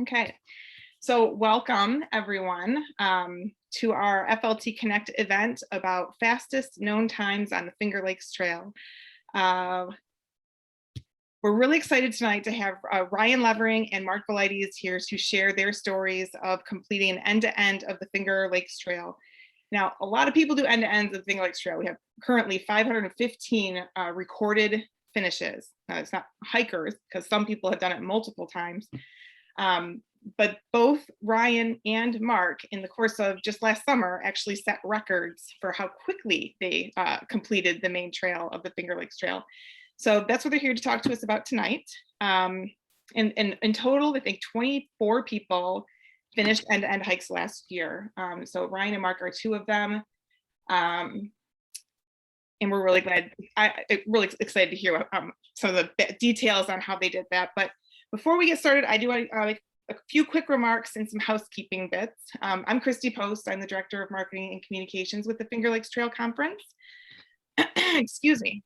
Okay, so welcome everyone to our FLTConnect event about fastest known times on the Finger Lakes Trail. We're really excited tonight to have Ryan Levering and Mark Valites here to share their stories of completing end-to-end of the Finger Lakes Trail. Now, a lot of people do end-to-ends of the Finger Lakes Trail. We have currently 515 recorded finishes. Now, it's not hikers, because some people have done it multiple times. But both Ryan and Mark, in the course of just last summer, actually set records for how quickly they completed the main trail of the Finger Lakes Trail. So that's what they're here to talk to us about tonight. And in total, I think 24 people finished end-to-end hikes last year. So Ryan and Mark are two of them. And we're really glad, really excited to hear some of the details on how they did that. But before we get started, I do want to a few quick remarks and some housekeeping bits. I'm Christy Post. I'm the Director of Marketing and Communications with the Finger Lakes Trail Conference. Excuse me.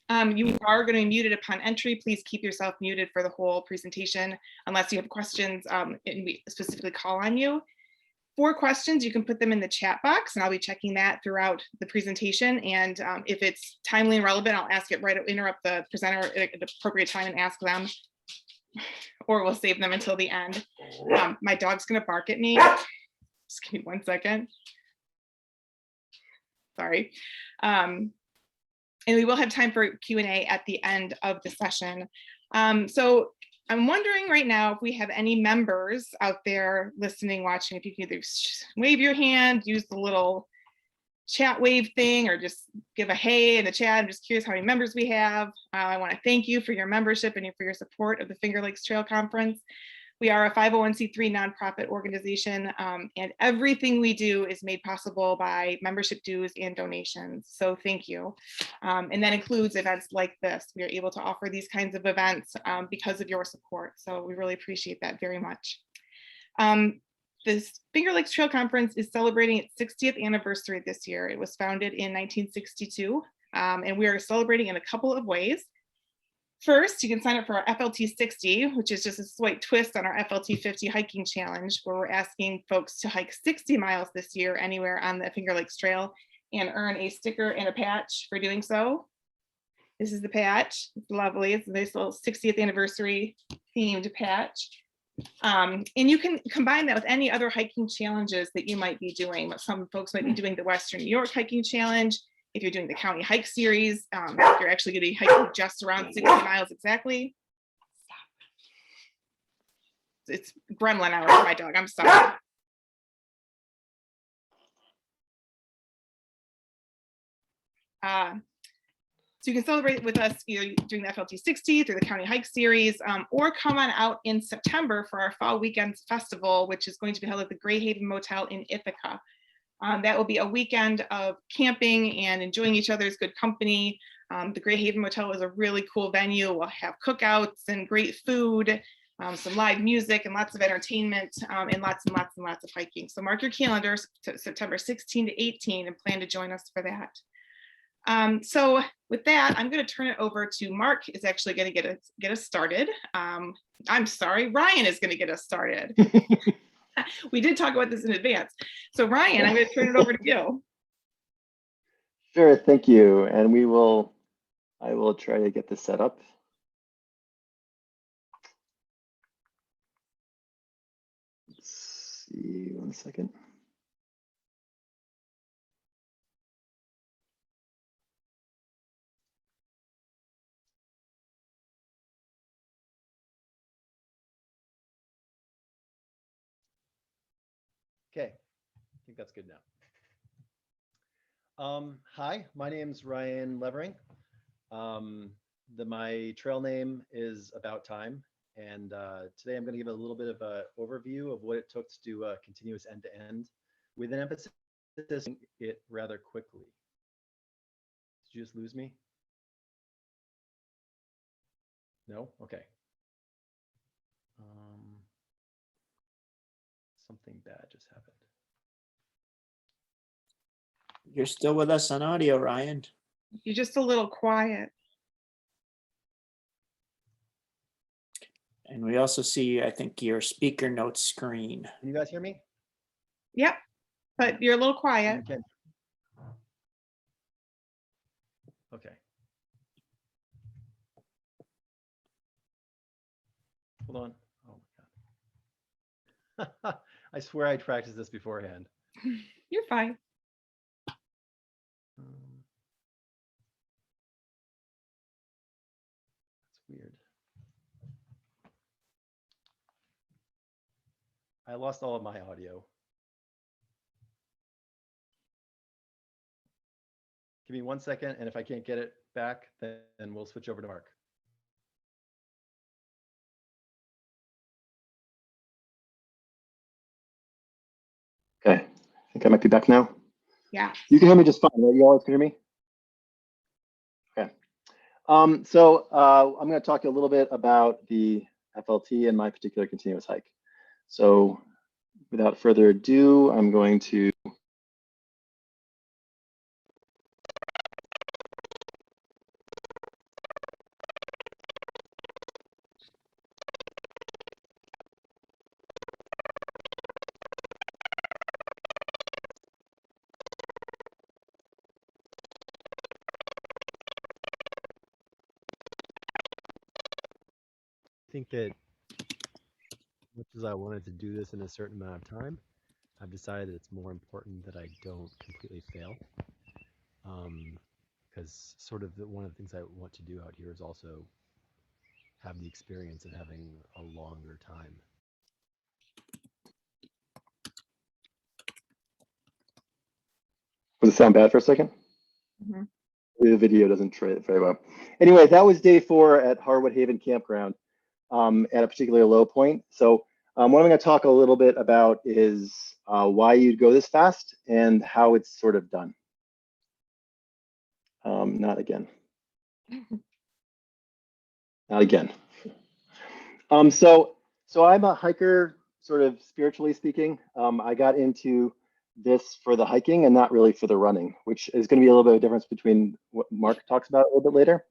You are going to be muted upon entry. Please keep yourself muted for the whole presentation unless you have questions and we specifically call on you. For questions, you can put them in the chat box and I'll be checking that throughout the presentation. And if it's timely and relevant, I'll ask it right, interrupt the presenter at the appropriate time and ask them, or we'll save them until the end. My dog's gonna bark at me. Just give me 1 second. Sorry. And we will have time for Q&A at the end of the session. So I'm wondering right now if we have any members out there listening, watching, if you can either wave your hand, use the little chat wave thing, or just give a hey in the chat. I'm just curious how many members we have. I want to thank you for your membership and for your support of the Finger Lakes Trail Conference. We are a 501c3 nonprofit organization, and everything we do is made possible by membership dues and donations. So thank you. And that includes events like this. We are able to offer these kinds of events because of your support. So we really appreciate that very much. This Finger Lakes Trail Conference is celebrating its 60th anniversary this year. It was founded in 1962, and we are celebrating in a couple of ways. First, you can sign up for our FLT 60, which is just a slight twist on our FLT 50 hiking challenge, where we're asking folks to hike 60 miles this year anywhere on the Finger Lakes Trail and earn a sticker and a patch for doing so. This is the patch. It's lovely. It's a nice little 60th anniversary themed patch. And you can combine that with any other hiking challenges that you might be doing. Some folks might be doing the Western New York hiking challenge. If you're doing the county hike series, you're actually going to be hiking just around 60 miles exactly. It's gremlin hour for my dog. I'm sorry. So you can celebrate with us either during the FLT 60 through the county hike series, or come on out in September for our Fall Weekends Festival, which is going to be held at the Gray Haven Motel in Ithaca. That will be a weekend of camping and enjoying each other's good company. The Gray Haven Motel is a really cool venue. We'll have cookouts and great food, some live music and lots of entertainment, and lots and lots and lots of hiking. So mark your calendars to September 16 to 18 and plan to join us for that. So with that, I'm going to turn it over to Mark is actually going to get us started. I'm sorry, Ryan is going to get us started. We did talk about this in advance. So Ryan, I'm going to turn it over to you. Sure, thank you. And I will try to get this set up. Let's see, 1 second. Okay, I think that's good now. Hi, my name's Ryan Levering. My trail name is About Time, and today I'm going to give a little bit of an overview of what it took to do a continuous end-to-end with an emphasis on it rather quickly. Did you just lose me? No? Okay. Something bad just happened. You're still with us on audio, Ryan. You're just a little quiet. And we also see, I think, your speaker notes screen. Can you guys hear me? Yep, but you're a little quiet. You can. Okay. Hold on. Oh my God. I swear I practiced this beforehand. You're fine. That's weird. I lost all of my audio. Give me 1 second, and if I can't get it back, then we'll switch over to Mark. Okay, I think I might be back now. Yeah. You can hear me just fine, right? You always can hear me? Okay. So I'm going to talk a little bit about the FLT and my particular continuous hike. So without further ado, I'm going to I think that much as I wanted to do this in a certain amount of time, I've decided that it's more important that I don't completely fail. Because sort of one of the things I want to do out here is also have the experience of having a longer time. Does it sound bad for a second? Mm-hmm. The video doesn't translate very well. Anyway, that was day 4 at Harwood Haven Campground at a particular low point. So what I'm going to talk a little bit about is why you'd go this fast and how it's sort of done. Not again. Not again. So I'm a hiker, sort of spiritually speaking. I got into this for the hiking and not really for the running, which is going to be a little bit of a difference between what Mark talks about a little bit later.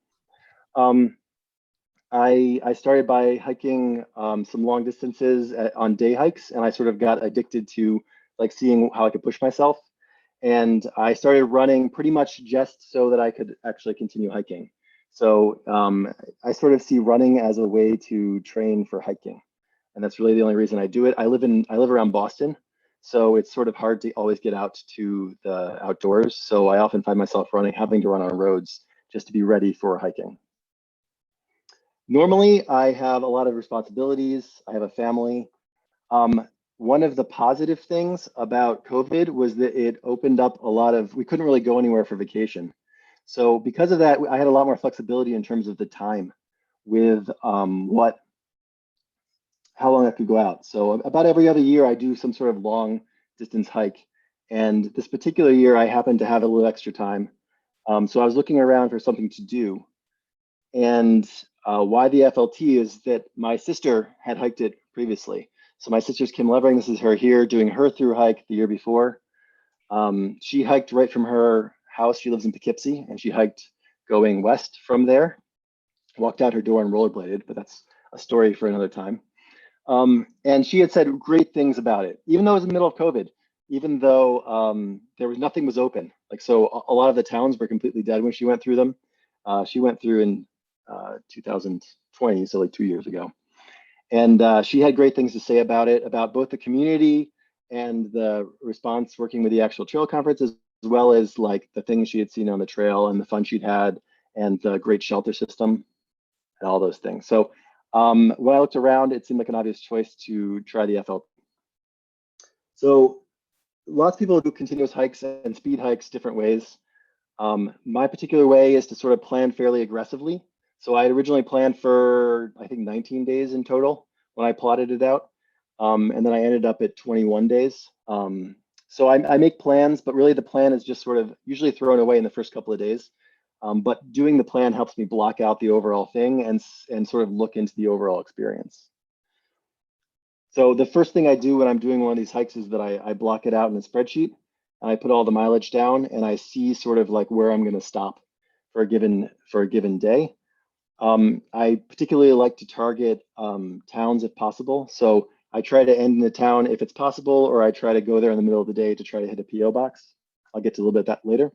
I started by hiking some long distances on day hikes, and I sort of got addicted to like seeing how I could push myself. And I started running pretty much just so that I could actually continue hiking. So I sort of see running as a way to train for hiking. And that's really the only reason I do it. I live around Boston, so it's sort of hard to always get out to the outdoors. So I often find myself having to run on roads just to be ready for hiking. Normally, I have a lot of responsibilities. I have a family. One of the positive things about COVID was that it opened up a lot of, we couldn't really go anywhere for vacation. So because of that, I had a lot more flexibility in terms of the time with how long I could go out. So about every other year, I do some sort of long distance hike. And this particular year, I happened to have a little extra time. So I was looking around for something to do. And why the FLT is that my sister had hiked it previously. So my sister's Kim Levering, this is her here doing her through hike the year before. She hiked right from her house. She lives in Poughkeepsie, and she hiked going west from there. Walked out her door and rollerbladed, but that's a story for another time. And she had said great things about it, even though it was in the middle of COVID, even though nothing was open. Like, so a lot of the towns were completely dead when she went through them. She went through in 2020, so like 2 years ago. And she had great things to say about it, about both the community and the response working with the actual trail conference, as well as like the things she had seen on the trail and the fun she'd had and the great shelter system and all those things. So when I looked around, it seemed like an obvious choice to try the FLT. So lots of people do continuous hikes and speed hikes different ways. My particular way is to sort of plan fairly aggressively. So I had originally planned for, I think, 19 days in total when I plotted it out. And then I ended up at 21 days. So I make plans, but really the plan is just sort of usually thrown away in the first couple of days. But doing the plan helps me block out the overall thing and sort of look into the overall experience. So the first thing I do when I'm doing one of these hikes is that I block it out in a spreadsheet. And I put all the mileage down, and I see sort of like where I'm going to stop for a given day. I particularly like to target towns if possible. So I try to end in a town if it's possible, or I try to go there in the middle of the day to try to hit a PO box. I'll get to a little bit of that later.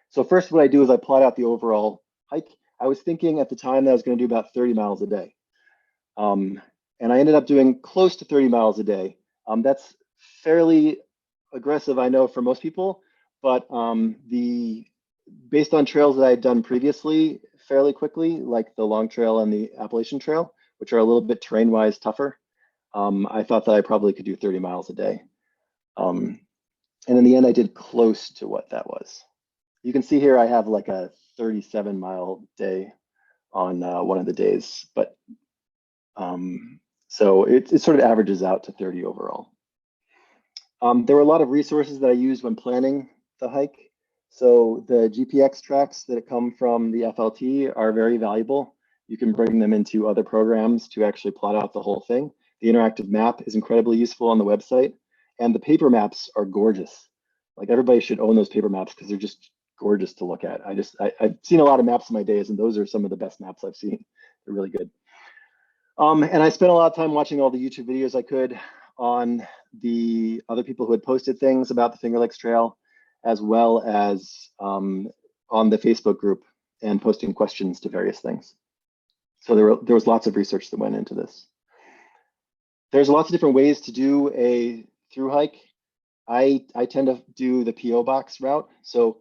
So first, what I do is I plot out the overall hike. I was thinking at the time that I was going to do about 30 miles a day. And I ended up doing close to 30 miles a day. That's fairly aggressive, I know, for most people, but based on trails that I had done previously fairly quickly, like the Long Trail and the Appalachian Trail, which are a little bit terrain-wise tougher, I thought that I probably could do 30 miles a day. And in the end, I did close to what that was. You can see here I have like a 37-mile day on one of the days, but so it sort of averages out to 30 overall. There were a lot of resources that I used when planning the hike. So the GPX tracks that come from the FLT are very valuable. You can bring them into other programs to actually plot out the whole thing. The interactive map is incredibly useful on the website, and the paper maps are gorgeous. Like, everybody should own those paper maps because they're just gorgeous to look at. I've seen a lot of maps in my days, and those are some of the best maps I've seen. They're really good. And I spent a lot of time watching all the YouTube videos I could on the other people who had posted things about the Finger Lakes Trail, as well as on the Facebook group, and posting questions to various things. So there was lots of research that went into this. There's lots of different ways to do a through hike. I tend to do the PO box route. So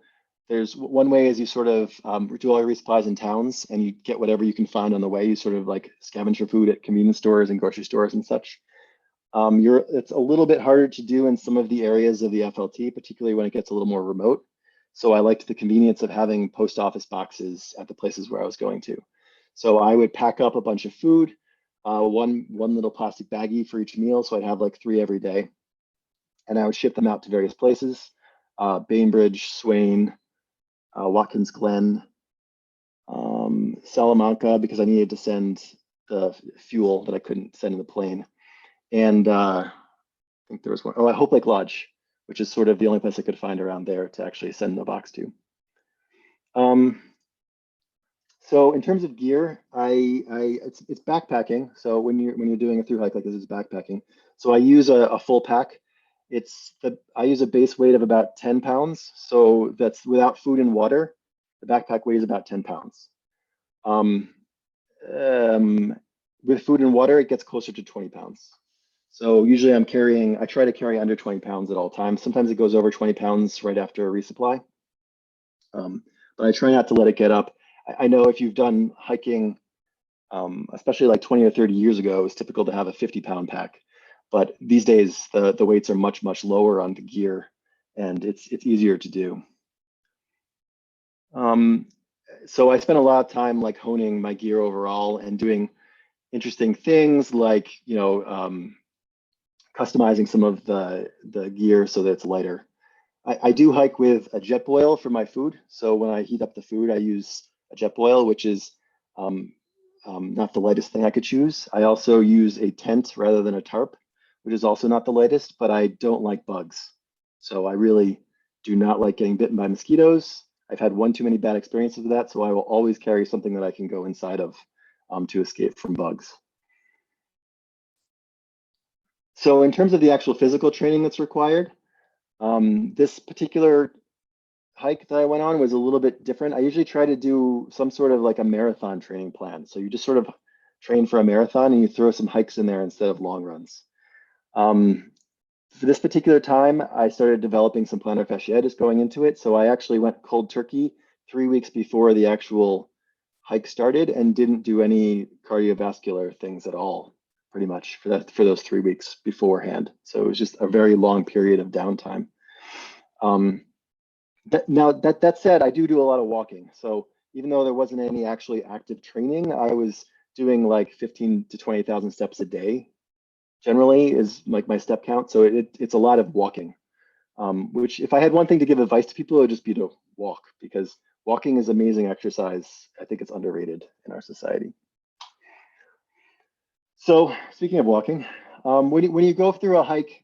there's one way is you sort of do all your resupplies in towns, and you get whatever you can find on the way. You sort of like scavenge for food at convenience stores and grocery stores and such. It's a little bit harder to do in some of the areas of the FLT, particularly when it gets a little more remote. So I liked the convenience of having post office boxes at the places where I was going to. So I would pack up a bunch of food, one little plastic baggie for each meal. So I'd have like 3 every day, and I would ship them out to various places: Bainbridge, Swain, Watkins Glen, Salamanca, because I needed to send the fuel that I couldn't send in the plane. And I think there was one, Hope Lake Lodge, which is sort of the only place I could find around there to actually send the box to. So in terms of gear, it's backpacking. So when you're doing a through hike like this, it's backpacking. So I use a full pack. I use a base weight of about 10 pounds. So that's without food and water. The backpack weighs about 10 pounds. With food and water, it gets closer to 20 pounds. So usually I try to carry under 20 pounds at all times. Sometimes it goes over 20 pounds right after a resupply. But I try not to let it get up. I know if you've done hiking, especially like 20 or 30 years ago, it was typical to have a 50-pound pack. But these days, the weights are much, much lower on the gear, and it's easier to do. So I spent a lot of time like honing my gear overall and doing interesting things like, customizing some of the gear so that it's lighter. I do hike with a jet boil for my food. So when I heat up the food, I use a jet boil, which is not the lightest thing I could choose. I also use a tent rather than a tarp, which is also not the lightest, but I don't like bugs. So I really do not like getting bitten by mosquitoes. I've had one too many bad experiences with that, so I will always carry something that I can go inside of to escape from bugs. So in terms of the actual physical training that's required, this particular hike that I went on was a little bit different. I usually try to do some sort of like a marathon training plan. So you just sort of train for a marathon and you throw some hikes in there instead of long runs. For this particular time, I started developing some plantar fasciitis going into it. So I actually went cold turkey 3 weeks before the actual hike started and didn't do any cardiovascular things at all, pretty much for those 3 weeks beforehand. So it was just a very long period of downtime. That said, I do a lot of walking. So even though there wasn't any actually active training, I was doing like 15 to 20,000 steps a day. Generally is like my step count. So it's a lot of walking, which if I had one thing to give advice to people, it would just be to walk, because walking is amazing exercise. I think it's underrated in our society. So speaking of walking, when you go through a hike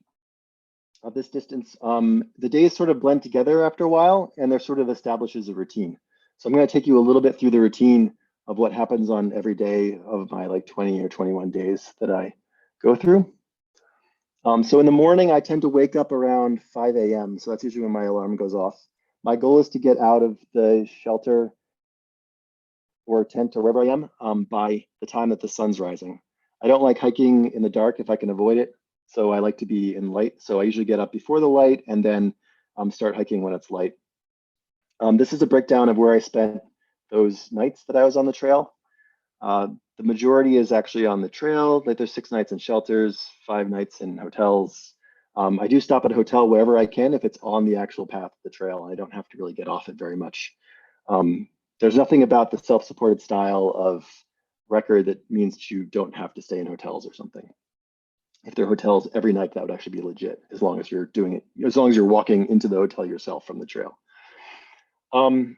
of this distance, the days sort of blend together after a while, and there sort of establishes a routine. So I'm going to take you a little bit through the routine of what happens on every day of my like 20 or 21 days that I go through. So in the morning, I tend to wake up around 5 a.m. So that's usually when my alarm goes off. My goal is to get out of the shelter or tent or wherever I am by the time that the sun's rising. I don't like hiking in the dark if I can avoid it. So I like to be in light. So I usually get up before the light and then start hiking when it's light. This is a breakdown of where I spent those nights that I was on the trail. The majority is actually on the trail. Like there's 6 nights in shelters, 5 nights in hotels. I do stop at a hotel wherever I can if it's on the actual path of the trail. I don't have to really get off it very much. There's nothing about the self-supported style of record that means you don't have to stay in hotels or something. If there are hotels every night, that would actually be legit, as long as you're doing it, as long as you're walking into the hotel yourself from the trail. Every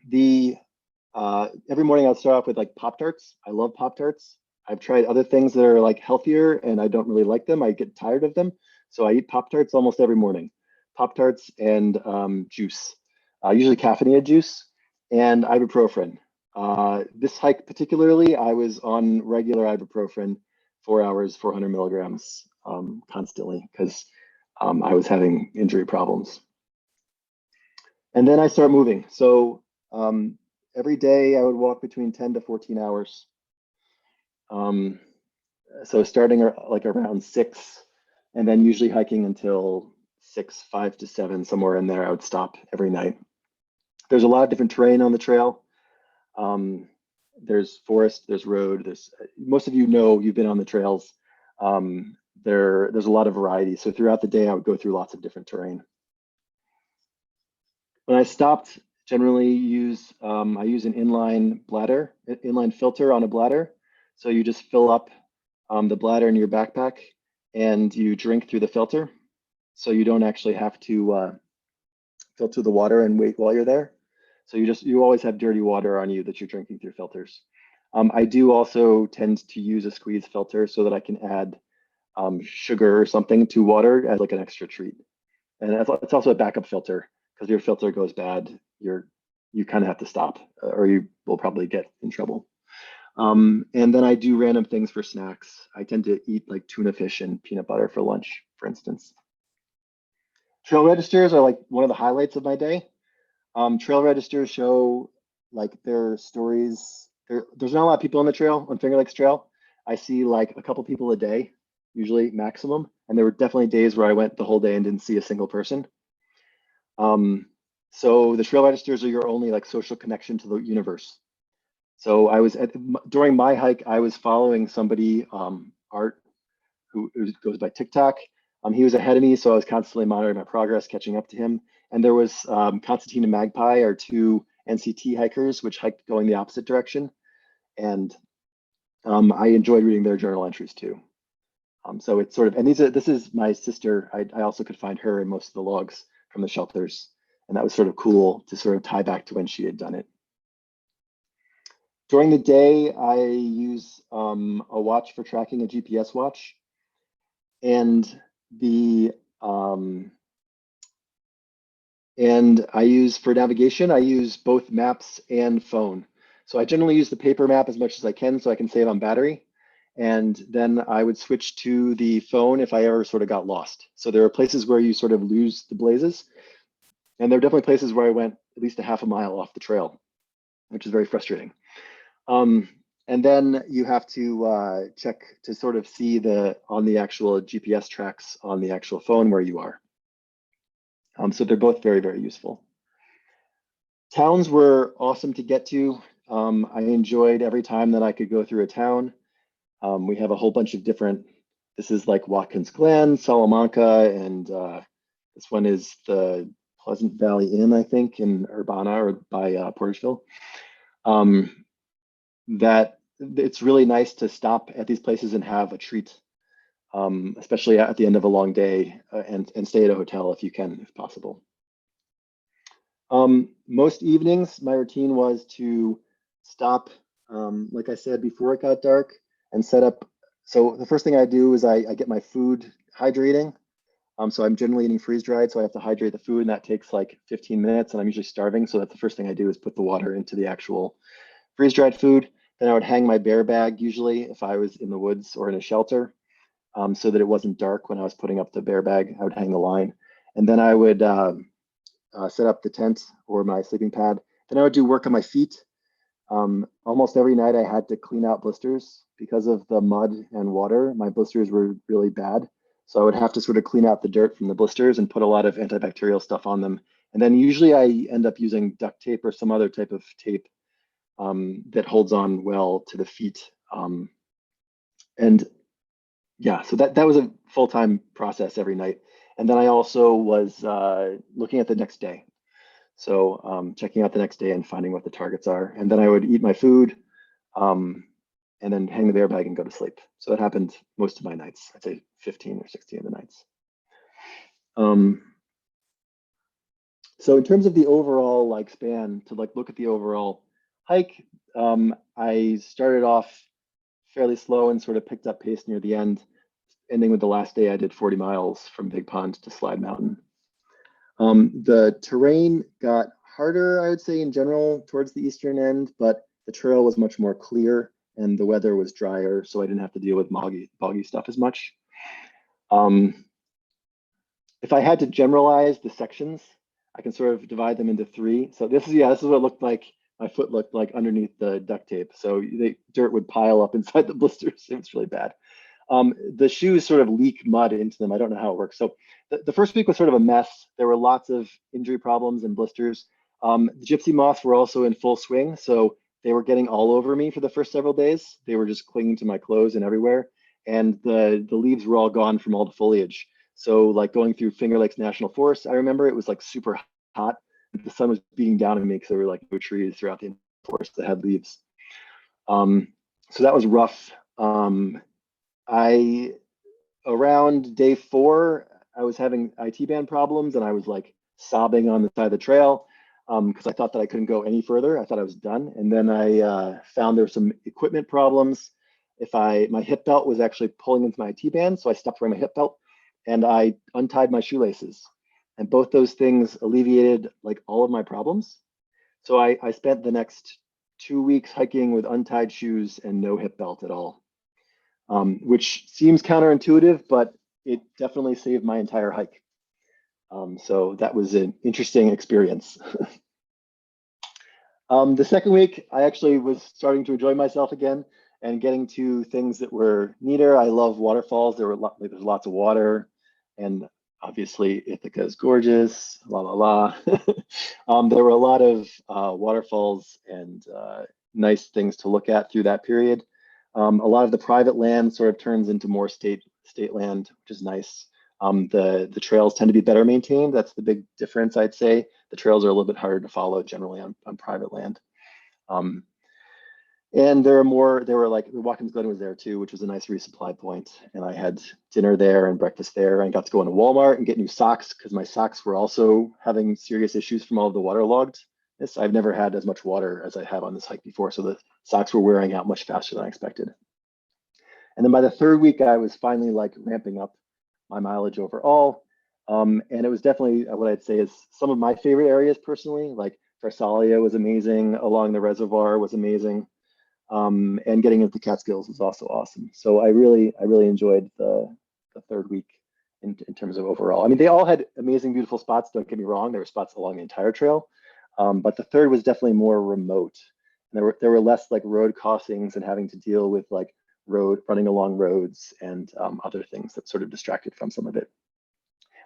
morning I'll start off with like Pop-Tarts. I love Pop-Tarts. I've tried other things that are like healthier and I don't really like them. I get tired of them. So I eat Pop-Tarts almost every morning. Pop-Tarts and juice, usually caffeinated juice and ibuprofen. This hike particularly, I was on regular ibuprofen, 4 hours, 400 milligrams constantly because I was having injury problems. And then I start moving. So every day I would walk between 10 to 14 hours. So starting like around 6 and then usually hiking until 6, 5 to 7, somewhere in there, I would stop every night. There's a lot of different terrain on the trail. There's forest, there's road, most of you know, you've been on the trails. There's a lot of variety. So throughout the day, I would go through lots of different terrain. When I stopped, generally I use an inline filter on a bladder. So you just fill up the bladder in your backpack and you drink through the filter. So you don't actually have to filter the water and wait while you're there. So you always have dirty water on you that you're drinking through filters. I do also tend to use a squeeze filter so that I can add sugar or something to water as like an extra treat. And it's also a backup filter because if your filter goes bad, you kind of have to stop or you will probably get in trouble. And then I do random things for snacks. I tend to eat like tuna fish and peanut butter for lunch, for instance. Trail registers are like one of the highlights of my day. Trail registers show like their stories. There's not a lot of people on the trail, on Finger Lakes Trail. I see like a couple people a day, usually maximum. And there were definitely days where I went the whole day and didn't see a single person. So the trail registers are your only like social connection to the universe. So during my hike, I was following somebody, Art, who goes by TikTok. He was ahead of me, so I was constantly monitoring my progress, catching up to him. And there was Constantine and Magpie, are 2 NCT hikers, which hiked going the opposite direction. And I enjoyed reading their journal entries too. So it's sort of, and this is my sister. I also could find her in most of the logs from the shelters. And that was sort of cool to sort of tie back to when she had done it. During the day, I use a watch for tracking, a GPS watch. And I use for navigation, I use both maps and phone. So I generally use the paper map as much as I can so I can save on battery. And then I would switch to the phone if I ever sort of got lost. So there are places where you sort of lose the blazes. And there are definitely places where I went at least a half a mile off the trail, which is very frustrating. And then you have to check to sort of see on the actual GPS tracks on the actual phone where you are. So they're both very, very useful. Towns were awesome to get to. I enjoyed every time that I could go through a town. We have a whole bunch of different, this is like Watkins Glen, Salamanca, and this one is the Pleasant Valley Inn, I think, in Urbana or by Porterville. That it's really nice to stop at these places and have a treat, especially at the end of a long day, and stay at a hotel if you can, if possible. Most evenings, my routine was to stop, like I said, before it got dark and set up. So the first thing I do is I get my food hydrating. So I'm generally eating freeze-dried, so I have to hydrate the food, and that takes like 15 minutes, and I'm usually starving. So that's the first thing I do is put the water into the actual freeze-dried food. Then I would hang my bear bag usually if I was in the woods or in a shelter, so that it wasn't dark when I was putting up the bear bag. I would hang the line. And then I would set up the tent or my sleeping pad. Then I would do work on my feet. Almost every night I had to clean out blisters because of the mud and water. My blisters were really bad. So I would have to sort of clean out the dirt from the blisters and put a lot of antibacterial stuff on them. And then usually I end up using duct tape or some other type of tape that holds on well to the feet. And yeah, so that was a full-time process every night. And then I also was looking at the next day. So checking out the next day and finding what the targets are. And then I would eat my food and then hang the bear bag and go to sleep. So it happened most of my nights. I'd say 15 or 16 of the nights. So in terms of the overall like span, to like look at the overall hike, I started off fairly slow and sort of picked up pace near the end, ending with the last day I did 40 miles from Big Pond to Slide Mountain. The terrain got harder, I would say, in general towards the eastern end, but the trail was much more clear and the weather was drier, so I didn't have to deal with boggy stuff as much. If I had to generalize the sections, I can sort of divide them into three. So this is what it looked like. My foot looked like underneath the duct tape. So the dirt would pile up inside the blisters. It was really bad. The shoes sort of leak mud into them. I don't know how it works. So the first week was sort of a mess. There were lots of injury problems and blisters. The gypsy moths were also in full swing. So they were getting all over me for the first several days. They were just clinging to my clothes and everywhere. And the leaves were all gone from all the foliage. So like going through Finger Lakes National Forest, I remember it was like super hot. The sun was beating down on me because there were like no trees throughout the forest that had leaves. So that was rough. Around day 4, I was having IT band problems and I was like sobbing on the side of the trail because I thought that I couldn't go any further. I thought I was done. And then I found there were some equipment problems. My hip belt was actually pulling into my IT band, so I stopped wearing my hip belt and I untied my shoelaces. And both those things alleviated like all of my problems. So I spent the next 2 weeks hiking with untied shoes and no hip belt at all, which seems counterintuitive, but it definitely saved my entire hike. So that was an interesting experience. The second week, I actually was starting to enjoy myself again and getting to things that were neater. I love waterfalls. There's lots of water, and obviously Ithaca is gorgeous, la la la. There were a lot of waterfalls and nice things to look at through that period. A lot of the private land sort of turns into more state land, which is nice. The trails tend to be better maintained. That's the big difference, I'd say. The trails are a little bit harder to follow generally on private land. And there were like, the Watkins Glen was there too, which was a nice resupply point. And I had dinner there and breakfast there and got to go into Walmart and get new socks because my socks were also having serious issues from all of the waterloggedness. I've never had as much water as I have on this hike before. So the socks were wearing out much faster than I expected. And then by the third week, I was finally like ramping up my mileage overall. And it was definitely what I'd say is some of my favorite areas personally, like Pharsalia was amazing, along the reservoir was amazing. And getting into the Catskills was also awesome. So I really enjoyed the third week in terms of overall. I mean, they all had amazing, beautiful spots, don't get me wrong. There were spots along the entire trail, but the third was definitely more remote. And there were less like road crossings and having to deal with like running along roads and other things that sort of distracted from some of it.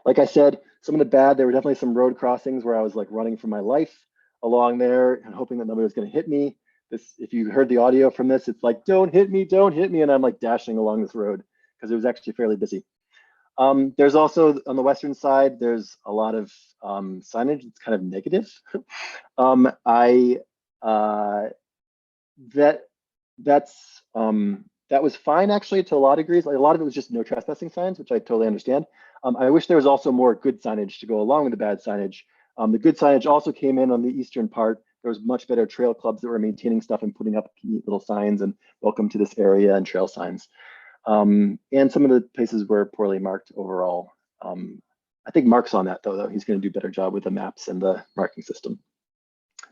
Like I said, some of the bad, there were definitely some road crossings where I was like running for my life along there and hoping that nobody was going to hit me. If you heard the audio from this, it's like, don't hit me, and I'm like dashing along this road because it was actually fairly busy. There's also on the western side, there's a lot of signage that's kind of negative. That was fine actually to a lot of degrees. Like, a lot of it was just no trespassing signs, which I totally understand. I wish there was also more good signage to go along with the bad signage. The good signage also came in on the eastern part. There was much better trail clubs that were maintaining stuff and putting up neat little signs and welcome to this area and trail signs. And some of the places were poorly marked overall. I think Mark's on that though. He's going to do a better job with the maps and the marking system,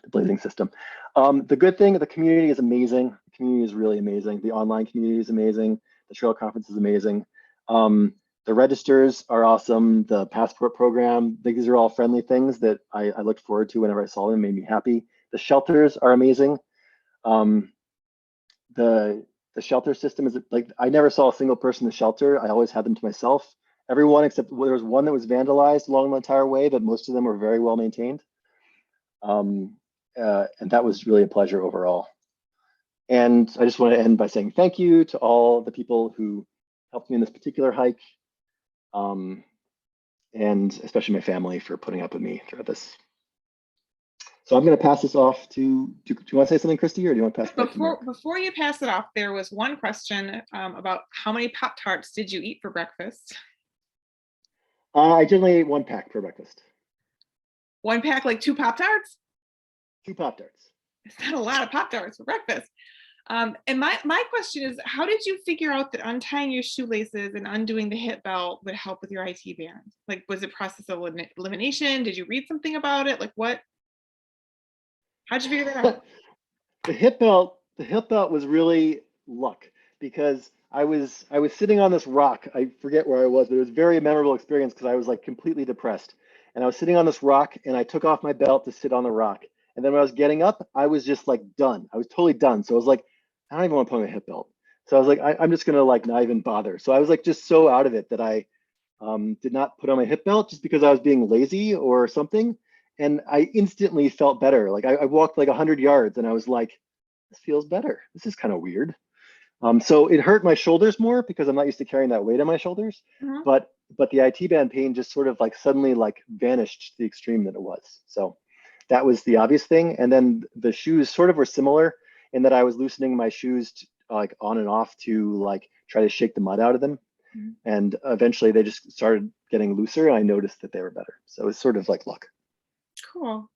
the blazing system. The good thing, the community is amazing. The community is really amazing. The online community is amazing. The trail conference is amazing. The registers are awesome. The passport program, these are all friendly things that I looked forward to whenever I saw them, made me happy. The shelters are amazing. The shelter system is like, I never saw a single person in the shelter. I always had them to myself. Everyone except there was one that was vandalized along the entire way, but most of them were very well maintained. And that was really a pleasure overall. And I just want to end by saying thank you to all the people who helped me in this particular hike. And especially my family for putting up with me throughout this. So I'm going to pass this off to, do you want to say something, Christy, or do you want to pass it back to Mark? Before you pass it off, there was one question about how many Pop-Tarts did you eat for breakfast? I generally ate 1 pack for breakfast. 1 pack, like 2 Pop-Tarts? 2 Pop-Tarts. It's not a lot of Pop-Tarts for breakfast. And my question is, how did you figure out that untying your shoelaces and undoing the hip belt would help with your IT band? Like, was it process of elimination? Did you read something about it? Like, what? How'd you figure that out? The hip belt was really luck, because I was sitting on this rock. I forget where I was, but it was a very memorable experience because I was like completely depressed. And I was sitting on this rock and I took off my belt to sit on the rock. And then when I was getting up, I was just like done. I was totally done. So I was like, I don't even want to put on my hip belt. So I was like, I'm just gonna like not even bother. So I was like just so out of it that I did not put on my hip belt just because I was being lazy or something. And I instantly felt better. Like I walked like 100 yards and I was like, this feels better. This is kind of weird. So it hurt my shoulders more because I'm not used to carrying that weight on my shoulders. But the IT band pain just sort of like suddenly like vanished to the extreme that it was. So that was the obvious thing. And then the shoes sort of were similar in that I was loosening my shoes like on and off to like try to shake the mud out of them. And eventually they just started getting looser and I noticed that they were better. So it's sort of like luck. Cool.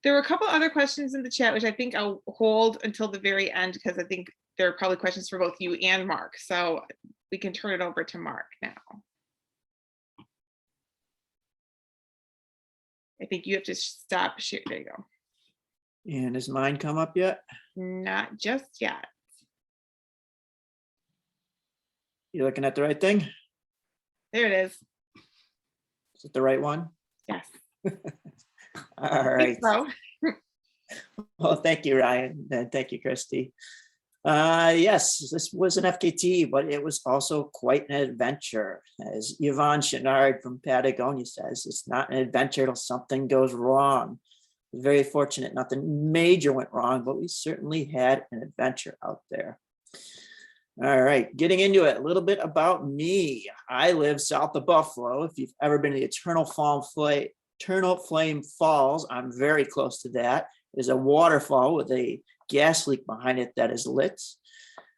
There were a couple other questions in the chat, which I think I'll hold until the very end, because I think there are probably questions for both you and Mark. So we can turn it over to Mark now. I think you have to stop share. There you go. And has mine come up yet? Not just yet. You looking at the right thing? There it is. Is it the right one? Yes. All right. So. Well, thank you, Ryan, and thank you, Christy. Yes, this was an FKT, but it was also quite an adventure. As Yvonne Chenard from Patagonia says, it's not an adventure till something goes wrong. We're very fortunate nothing major went wrong, but we certainly had an adventure out there. All right, getting into it, a little bit about me. I live south of Buffalo. If you've ever been to the Eternal Flame Falls, I'm very close to that. There's a waterfall with a gas leak behind it that is lit.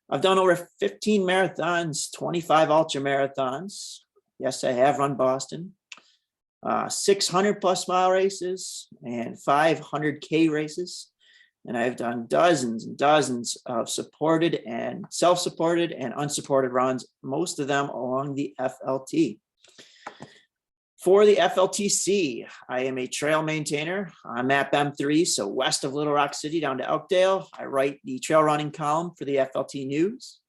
I've done over 15 marathons, 25 ultra marathons. Yes, I have run Boston. 600 plus mile races and 500K races. And I've done dozens and dozens of supported and self-supported and unsupported runs, most of them along the FLT. For the FLTC, I am a trail maintainer. I'm at M3, so west of Little Rock City down to Elkdale. I write the trail running column for the FLT News.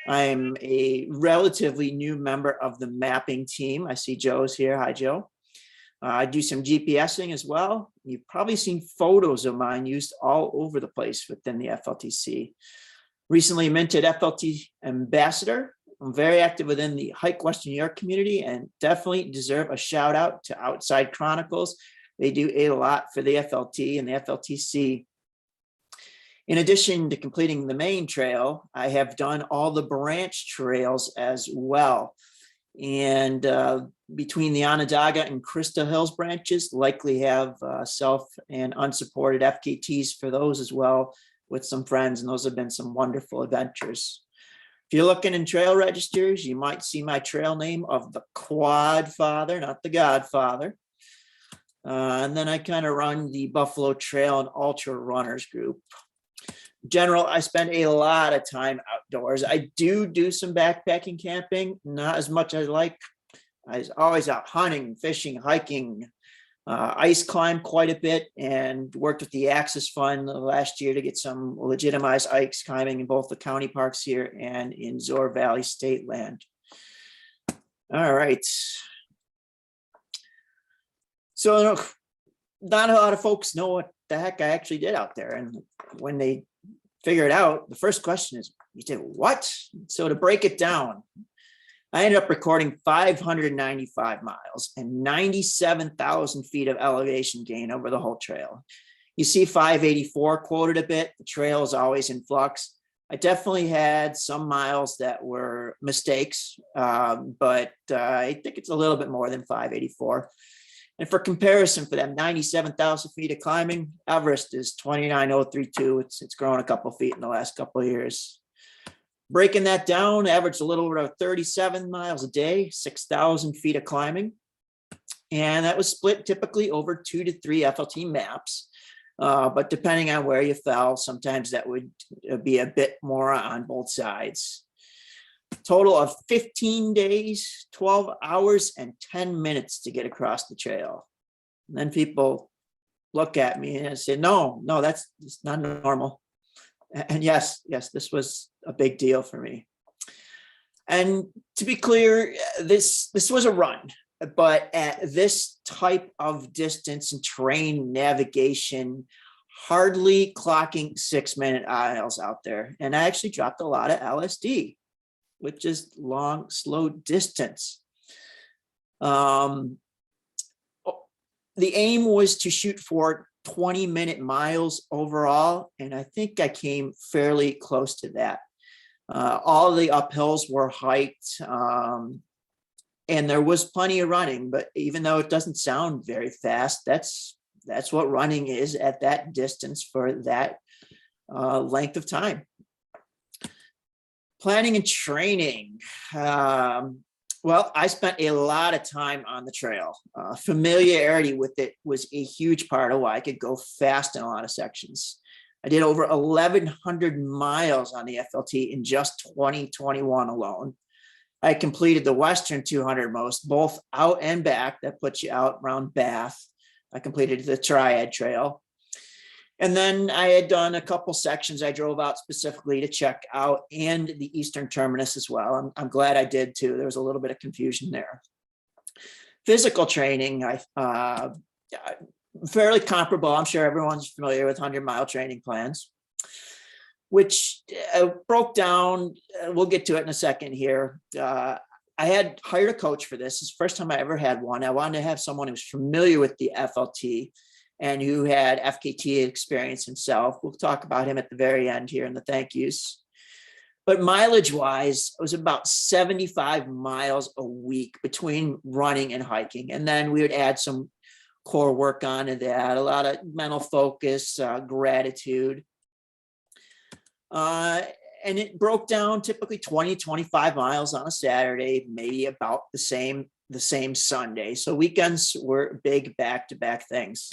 I am a relatively new member of the mapping team. I see Joe's here. Hi, Joe. I do some GPSing as well. You've probably seen photos of mine used all over the place within the FLTC. Recently minted FLT ambassador. I'm very active within the Hike Western New York community and definitely deserve a shout out to Outside Chronicles. They do a lot for the FLT and the FLTC. In addition to completing the main trail, I have done all the branch trails as well. And between the Onondaga and Crystal Hills branches, likely have self and unsupported FKTs for those as well with some friends. And those have been some wonderful adventures. If you're looking in trail registers, you might see my trail name of the Quad Father, not the Godfather. And then I kind of run the Buffalo Trail and Ultra Runners group. In general, I spend a lot of time outdoors. I do some backpacking camping, not as much as I like. I was always out hunting, fishing, hiking, Ice climbed quite a bit and worked with the Access Fund last year to get some legitimized ice climbing in both the county parks here and in Zoar Valley State Land. All right. So not a lot of folks know what the heck I actually did out there. And when they figure it out, the first question is, you did what? So to break it down, I ended up recording 595 miles and 97,000 feet of elevation gain over the whole trail. You see 584 quoted a bit. The trail is always in flux. I definitely had some miles that were mistakes, but I think it's a little bit more than 584. And for comparison, for that 97,000 feet of climbing, Everest is 29,032. It's grown a couple feet in the last couple of years. Breaking that down, averaged a little over 37 miles a day, 6,000 feet of climbing. And that was split typically over 2 to 3 FLT maps. But depending on where you fell, sometimes that would be a bit more on both sides. Total of 15 days, 12 hours, and 10 minutes to get across the trail. And then people look at me and say, no, that's not normal. And yes, this was a big deal for me. And to be clear, this was a run, but at this type of distance and terrain navigation, hardly clocking 6-minute miles out there. And I actually dropped a lot of LSD, which is long, slow distance. The aim was to shoot for 20-minute miles overall, and I think I came fairly close to that. All the uphills were hiked, and there was plenty of running, but even though it doesn't sound very fast, that's what running is at that distance for that length of time. Planning and training. Well, I spent a lot of time on the trail. Familiarity with it was a huge part of why I could go fast in a lot of sections. I did over 1,100 miles on the FLT in just 2021 alone. I completed the Western 200 most, both out and back. That puts you out around Bath. I completed the Triad Trail. And then I had done a couple sections I drove out specifically to check out, and the Eastern Terminus as well. I'm glad I did too. There was a little bit of confusion there. Physical training, fairly comparable. I'm sure everyone's familiar with 100-mile training plans, which broke down. We'll get to it in a second here. I had hired a coach for this. It's the first time I ever had one. I wanted to have someone who was familiar with the FLT and who had FKT experience himself. We'll talk about him at the very end here in the thank yous. But mileage wise, it was about 75 miles a week between running and hiking. And then we would add some core work onto that, a lot of mental focus, gratitude. And it broke down typically 20, 25 miles on a Saturday, maybe about the same Sunday. So weekends were big back-to-back things.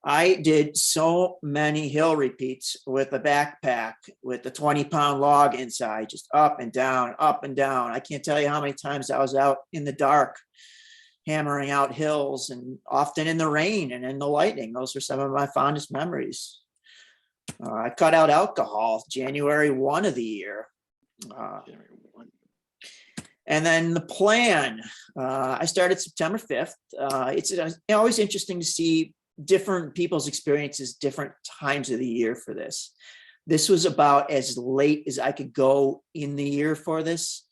I did so many hill repeats with a backpack with the 20-pound log inside, just up and down, up and down. I can't tell you how many times I was out in the dark, hammering out hills, and often in the rain and in the lightning. Those are some of my fondest memories. I cut out alcohol January 1 of the year. And then the plan, I started September 5th. It's always interesting to see different people's experiences, different times of the year for this. This was about as late as I could go in the year for this.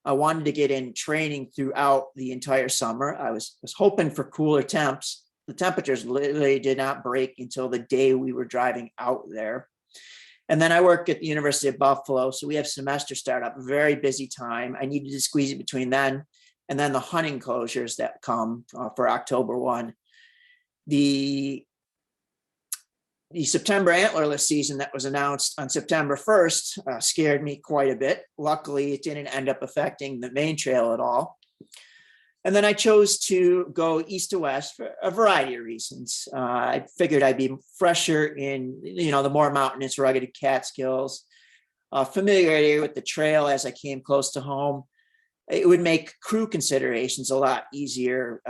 I wanted to get in training throughout the entire summer. I was hoping for cooler temps. The temperatures literally did not break until the day we were driving out there. And then I work at the University of Buffalo, so we have semester startup, very busy time. I needed to squeeze it between then and then the hunting closures that come for October 1. The September antlerless season that was announced on September 1st scared me quite a bit. Luckily, it didn't end up affecting the main trail at all. And then I chose to go east to west for a variety of reasons. I figured I'd be fresher in, the more mountainous, rugged Catskills, familiarity with the trail as I came close to home. It would make crew considerations a lot easier.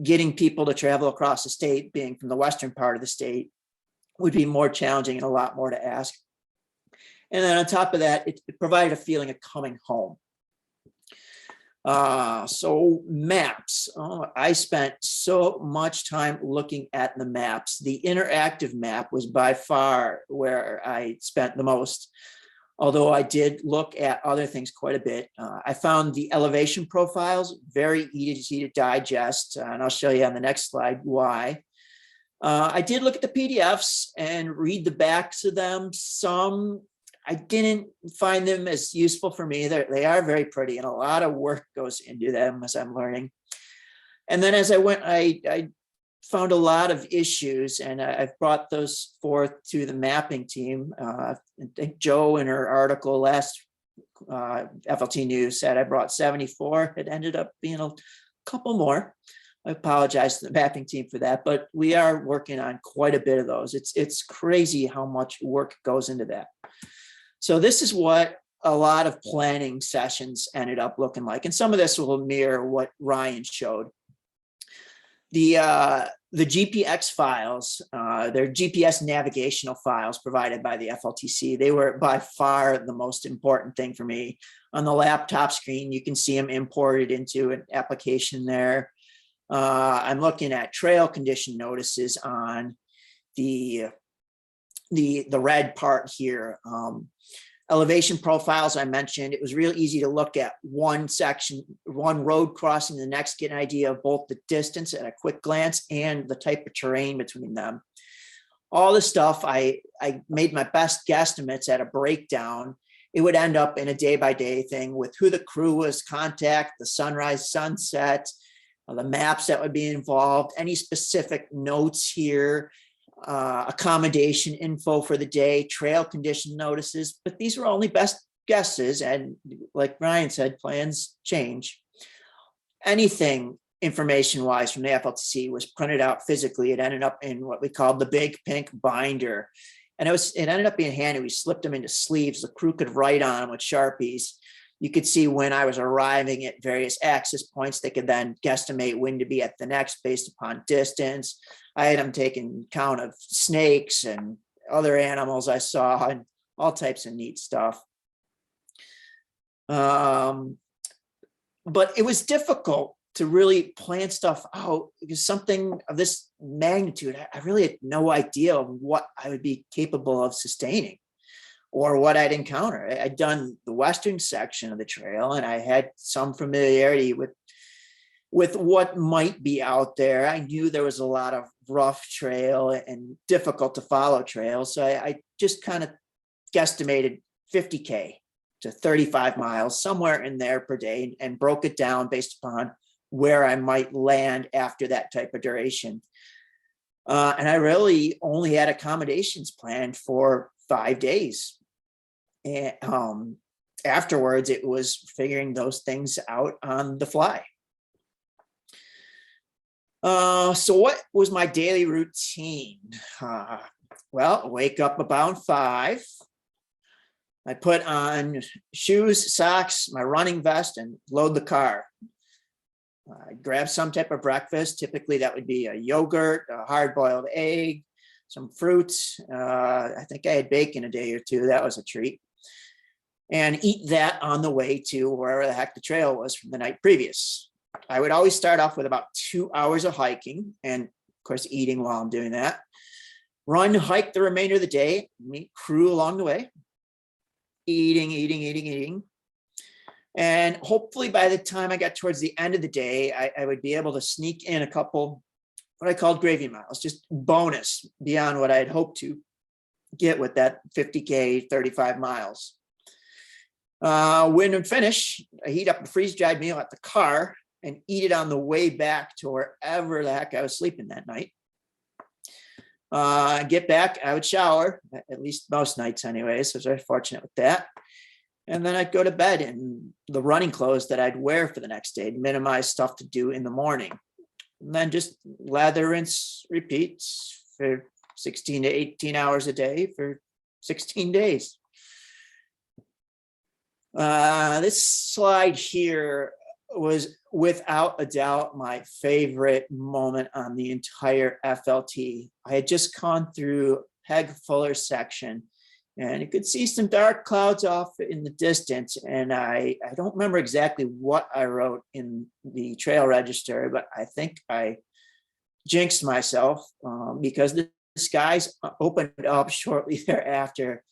getting people to travel across the state, being from the western part of the state, would be more challenging and a lot more to ask. And then on top of that, it provided a feeling of coming home. So maps, I spent so much time looking at the maps. The interactive map was by far where I spent the most, although I did look at other things quite a bit. I found the elevation profiles very easy to digest, and I'll show you on the next slide why. I did look at the PDFs and read the backs of them. Some I didn't find them as useful for me. They are very pretty, and a lot of work goes into them as I'm learning. And then as I went, I found a lot of issues, and I've brought those forth to the mapping team. I think Joe in her article last FLT News said I brought 74. It ended up being a couple more. I apologize to the mapping team for that, but we are working on quite a bit of those. It's crazy how much work goes into that. So this is what a lot of planning sessions ended up looking like. And some of this will mirror what Ryan showed. The Gpx files, they're GPS navigational files provided by the FLTC. They were by far the most important thing for me. On the laptop screen, you can see them imported into an application there. I'm looking at trail condition notices on the red part here. Elevation profiles I mentioned, it was real easy to look at one section, one road crossing the next, get an idea of both the distance at a quick glance and the type of terrain between them. All this stuff, I made my best guesstimates at a breakdown. It would end up in a day-by-day thing with who the crew was, contact, the sunrise, sunset, the maps that would be involved, any specific notes here, accommodation info for the day, trail condition notices, but these were only best guesses. And like Ryan said, plans change. Anything information wise from the FLTC was printed out physically. It ended up in what we called the big pink binder. And it ended up being handy. We slipped them into sleeves. The crew could write on them with Sharpies. You could see when I was arriving at various access points. They could then guesstimate when to be at the next based upon distance. I had them taking count of snakes and other animals I saw and all types of neat stuff. But it was difficult to really plan stuff out because something of this magnitude, I really had no idea of what I would be capable of sustaining or what I'd encounter. I'd done the western section of the trail and I had some familiarity with what might be out there. I knew there was a lot of rough trail and difficult to follow trails. So I just kind of guesstimated 50K to 35 miles, somewhere in there per day, and broke it down based upon where I might land after that type of duration. And I really only had accommodations planned for 5 days. And afterwards, it was figuring those things out on the fly. So what was my daily routine? Well, wake up about 5. I put on shoes, socks, my running vest, and load the car. I grab some type of breakfast. Typically, that would be a yogurt, a hard-boiled egg, some fruits. I think I had bacon a day or two. That was a treat. And eat that on the way to wherever the heck the trail was from the night previous. I would always start off with about 2 hours of hiking and, of course, eating while I'm doing that. Run, hike the remainder of the day, meet crew along the way. Eating. And hopefully by the time I got towards the end of the day, I would be able to sneak in a couple, what I called gravy miles, just bonus beyond what I had hoped to get with that 50K, 35 miles. When I'm finished, I heat up a freeze-dried meal at the car and eat it on the way back to wherever the heck I was sleeping that night. Get back, I would shower, at least most nights anyway, so I was very fortunate with that. And then I'd go to bed in the running clothes that I'd wear for the next day to minimize stuff to do in the morning. And then just lather, rinse, repeats for 16 to 18 hours a day for 16 days. This slide here was without a doubt my favorite moment on the entire FLT. I had just gone through Peg Fuller's section, and you could see some dark clouds off in the distance. And I don't remember exactly what I wrote in the trail register, but I think I jinxed myself because the skies opened up shortly thereafter.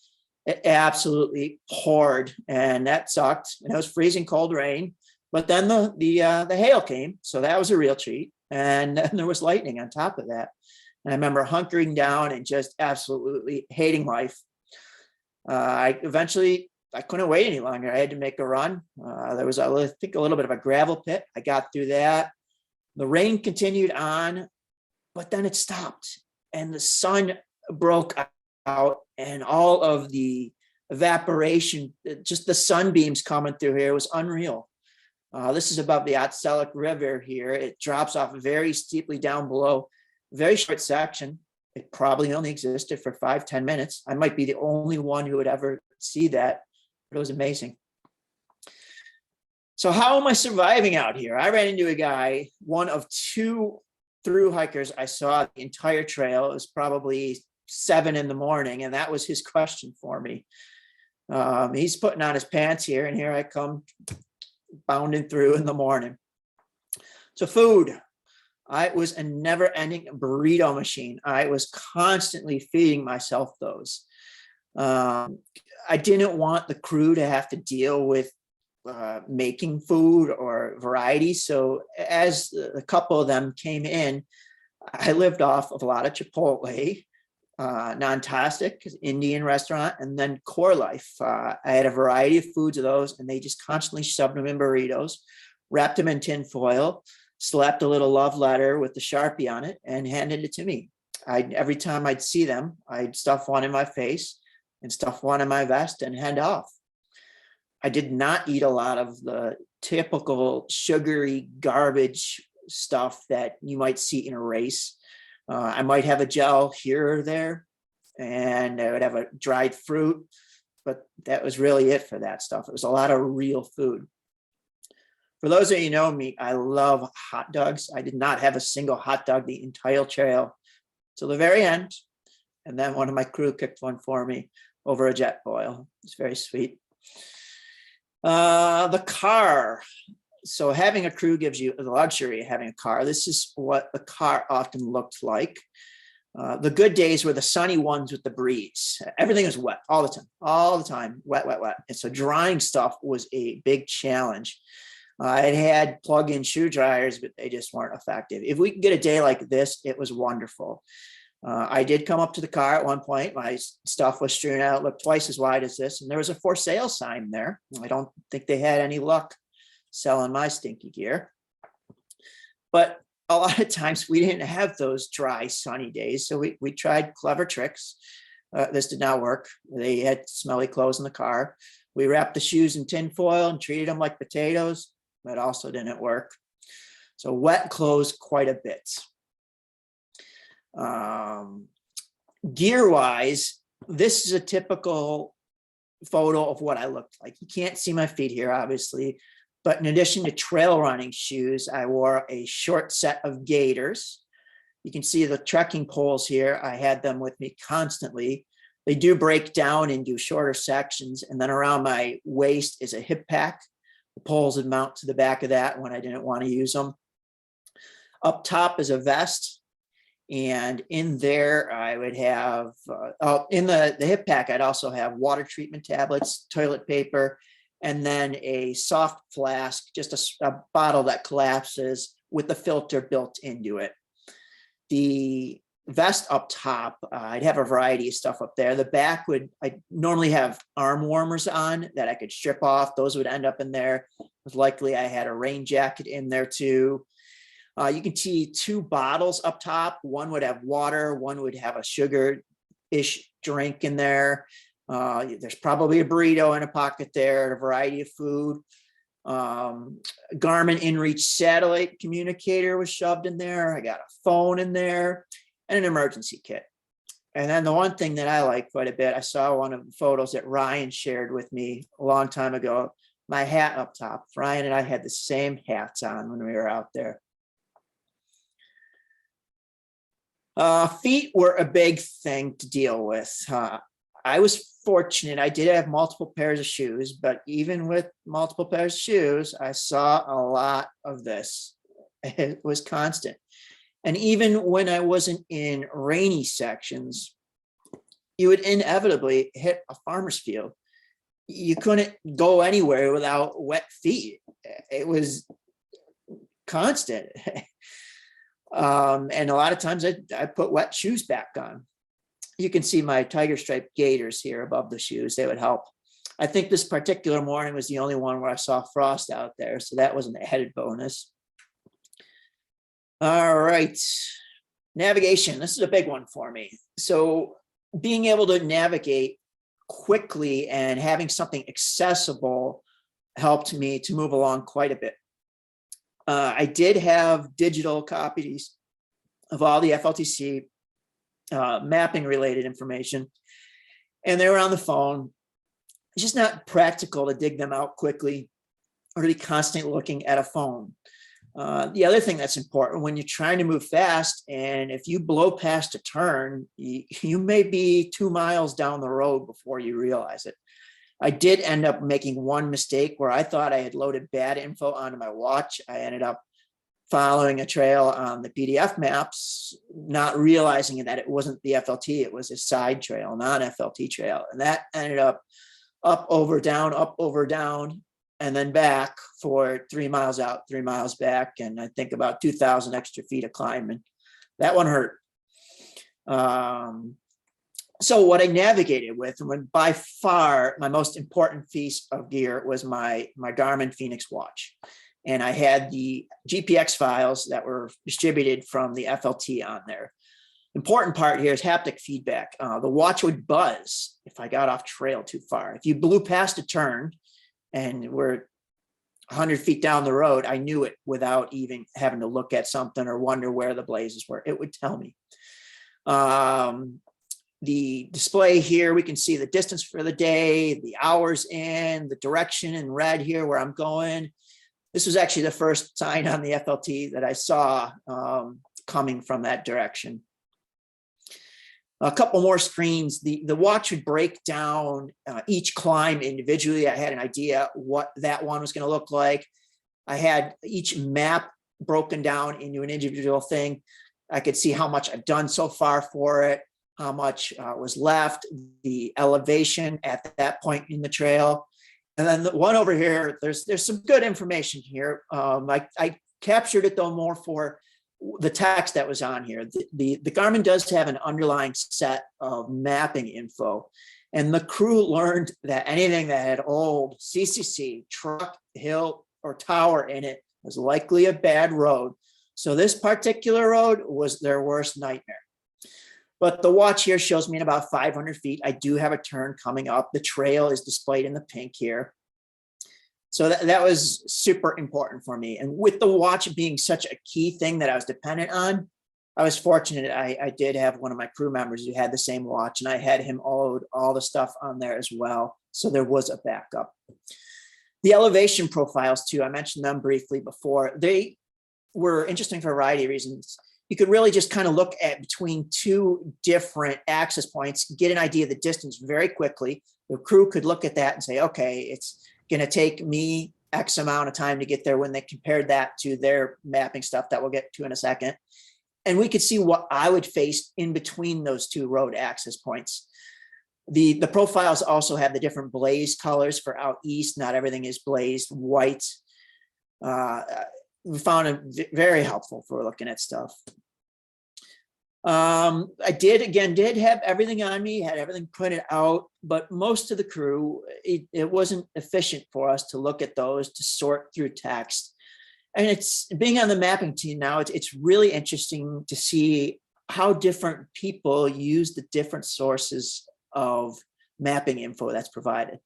It absolutely poured, and that sucked. And it was freezing cold rain. But then the hail came, so that was a real treat. And then there was lightning on top of that. And I remember hunkering down and just absolutely hating life. I couldn't wait any longer. I had to make a run. There was, I think, a little bit of a gravel pit. I got through that. The rain continued on, but then it stopped, and the sun broke out, and all of the evaporation, just the sunbeams coming through here was unreal. This is above the Otselic River here. It drops off very steeply down below, very short section. It probably only existed for 5-10 minutes. I might be the only one who would ever see that, but it was amazing. So how am I surviving out here? I ran into a guy, one of 2 through hikers I saw the entire trail. It was probably 7 in the morning, and that was his question for me. He's putting on his pants here, and here I come bounding through in the morning. So food. I was a never-ending burrito machine. I was constantly feeding myself those. I didn't want the crew to have to deal with making food or variety. So as a couple of them came in, I lived off of a lot of Chipotle, Non-Tastic, Indian restaurant, and then Core Life. I had a variety of foods of those, and they just constantly shoved them in burritos, wrapped them in tin foil, slapped a little love letter with the Sharpie on it, and handed it to me. Every time I'd see them, I'd stuff one in my face and stuff one in my vest and head off. I did not eat a lot of the typical sugary garbage stuff that you might see in a race. I might have a gel here or there, and I would have a dried fruit, but that was really it for that stuff. It was a lot of real food. For those of you who know me, I love hot dogs. I did not have a single hot dog the entire trail till the very end. And then one of my crew cooked one for me over a jet boil. It's very sweet. The car. So having a crew gives you the luxury of having a car. This is what the car often looked like. The good days were the sunny ones with the breeze. Everything was wet all the time, wet. And so drying stuff was a big challenge. I had plug-in shoe dryers, but they just weren't effective. If we could get a day like this, it was wonderful. I did come up to the car at one point. My stuff was strewn out, looked twice as wide as this, and there was a for sale sign there. I don't think they had any luck selling my stinky gear. But a lot of times we didn't have those dry, sunny days, so we tried clever tricks. This did not work. They had smelly clothes in the car. We wrapped the shoes in tin foil and treated them like potatoes. That also didn't work. So wet clothes quite a bit. Gear-wise, this is a typical photo of what I looked like. You can't see my feet here, obviously, but in addition to trail running shoes, I wore a short set of gaiters. You can see the trekking poles here. I had them with me constantly. They do break down into shorter sections, and then around my waist is a hip pack. The poles would mount to the back of that when I didn't want to use them. Up top is a vest, and in there I would have, in the hip pack, I'd also have water treatment tablets, toilet paper, and then a soft flask, just a bottle that collapses with the filter built into it. The vest up top, I'd have a variety of stuff up there. The back I normally have arm warmers on that I could strip off. Those would end up in there. Likely I had a rain jacket in there too. You can see 2 bottles up top. One would have water, one would have a sugar-ish drink in there. There's probably a burrito in a pocket there, and a variety of food. Garmin InReach satellite communicator was shoved in there. I got a phone in there and an emergency kit. And then the one thing that I like quite a bit, I saw one of the photos that Ryan shared with me a long time ago, my hat up top. Ryan and I had the same hats on when we were out there. Feet were a big thing to deal with. I was fortunate. I did have multiple pairs of shoes, but even with multiple pairs of shoes, I saw a lot of this. It was constant. And even when I wasn't in rainy sections, you would inevitably hit a farmer's field. You couldn't go anywhere without wet feet. It was constant. And a lot of times I put wet shoes back on. You can see my tiger stripe gaiters here above the shoes. They would help. I think this particular morning was the only one where I saw frost out there, so that was an added bonus. All right, navigation. This is a big one for me. So being able to navigate quickly and having something accessible helped me to move along quite a bit. I did have digital copies of all the FLTC mapping related information, and they were on the phone. It's just not practical to dig them out quickly or to be constantly looking at a phone. The other thing that's important when you're trying to move fast, and if you blow past a turn, you may be 2 miles down the road before you realize it. I did end up making one mistake where I thought I had loaded bad info onto my watch. I ended up following a trail on the PDF maps, not realizing that it wasn't the FLT, it was a side trail, non-FLT trail. And that ended up over, down, and then back for 3 miles out, 3 miles back. And I think about 2,000 extra feet of climbing. That one hurt. So what I navigated with, and by far my most important piece of gear, was my Garmin Fenix watch. And I had the Gpx files that were distributed from the FLT on there. Important part here is haptic feedback. The watch would buzz if I got off trail too far. If you blew past a turn and we're 100 feet down the road, I knew it without even having to look at something or wonder where the blazes were. It would tell me. The display here, we can see the distance for the day, the hours in, the direction in red here where I'm going. This was actually the first sign on the FLT that I saw coming from that direction. A couple more screens. The watch would break down each climb individually. I had an idea what that one was going to look like. I had each map broken down into an individual thing. I could see how much I've done so far for it, how much was left, the elevation at that point in the trail. And then the one over here, there's some good information here. I captured it though more for the text that was on here. The Garmin does have an underlying set of mapping info, and the crew learned that anything that had old CCC, truck, hill, or tower in it was likely a bad road. So this particular road was their worst nightmare. But the watch here shows me in about 500 feet. I do have a turn coming up. The trail is displayed in the pink here. So that was super important for me. And with the watch being such a key thing that I was dependent on, I was fortunate. I did have one of my crew members who had the same watch, and I had him load all the stuff on there as well. So there was a backup. The elevation profiles too, I mentioned them briefly before. They were interesting for a variety of reasons. You could really just kind of look at between two different access points, get an idea of the distance very quickly. The crew could look at that and say, okay, it's going to take me X amount of time to get there, when they compared that to their mapping stuff that we'll get to in a second. And we could see what I would face in between those two road access points. The profiles also have the different blaze colors for out east. Not everything is blazed white. We found it very helpful for looking at stuff. I did have everything on me, had everything printed out, but most of the crew, it wasn't efficient for us to look at those, to sort through text. And it's being on the mapping team now, it's really interesting to see how different people use the different sources of mapping info that's provided.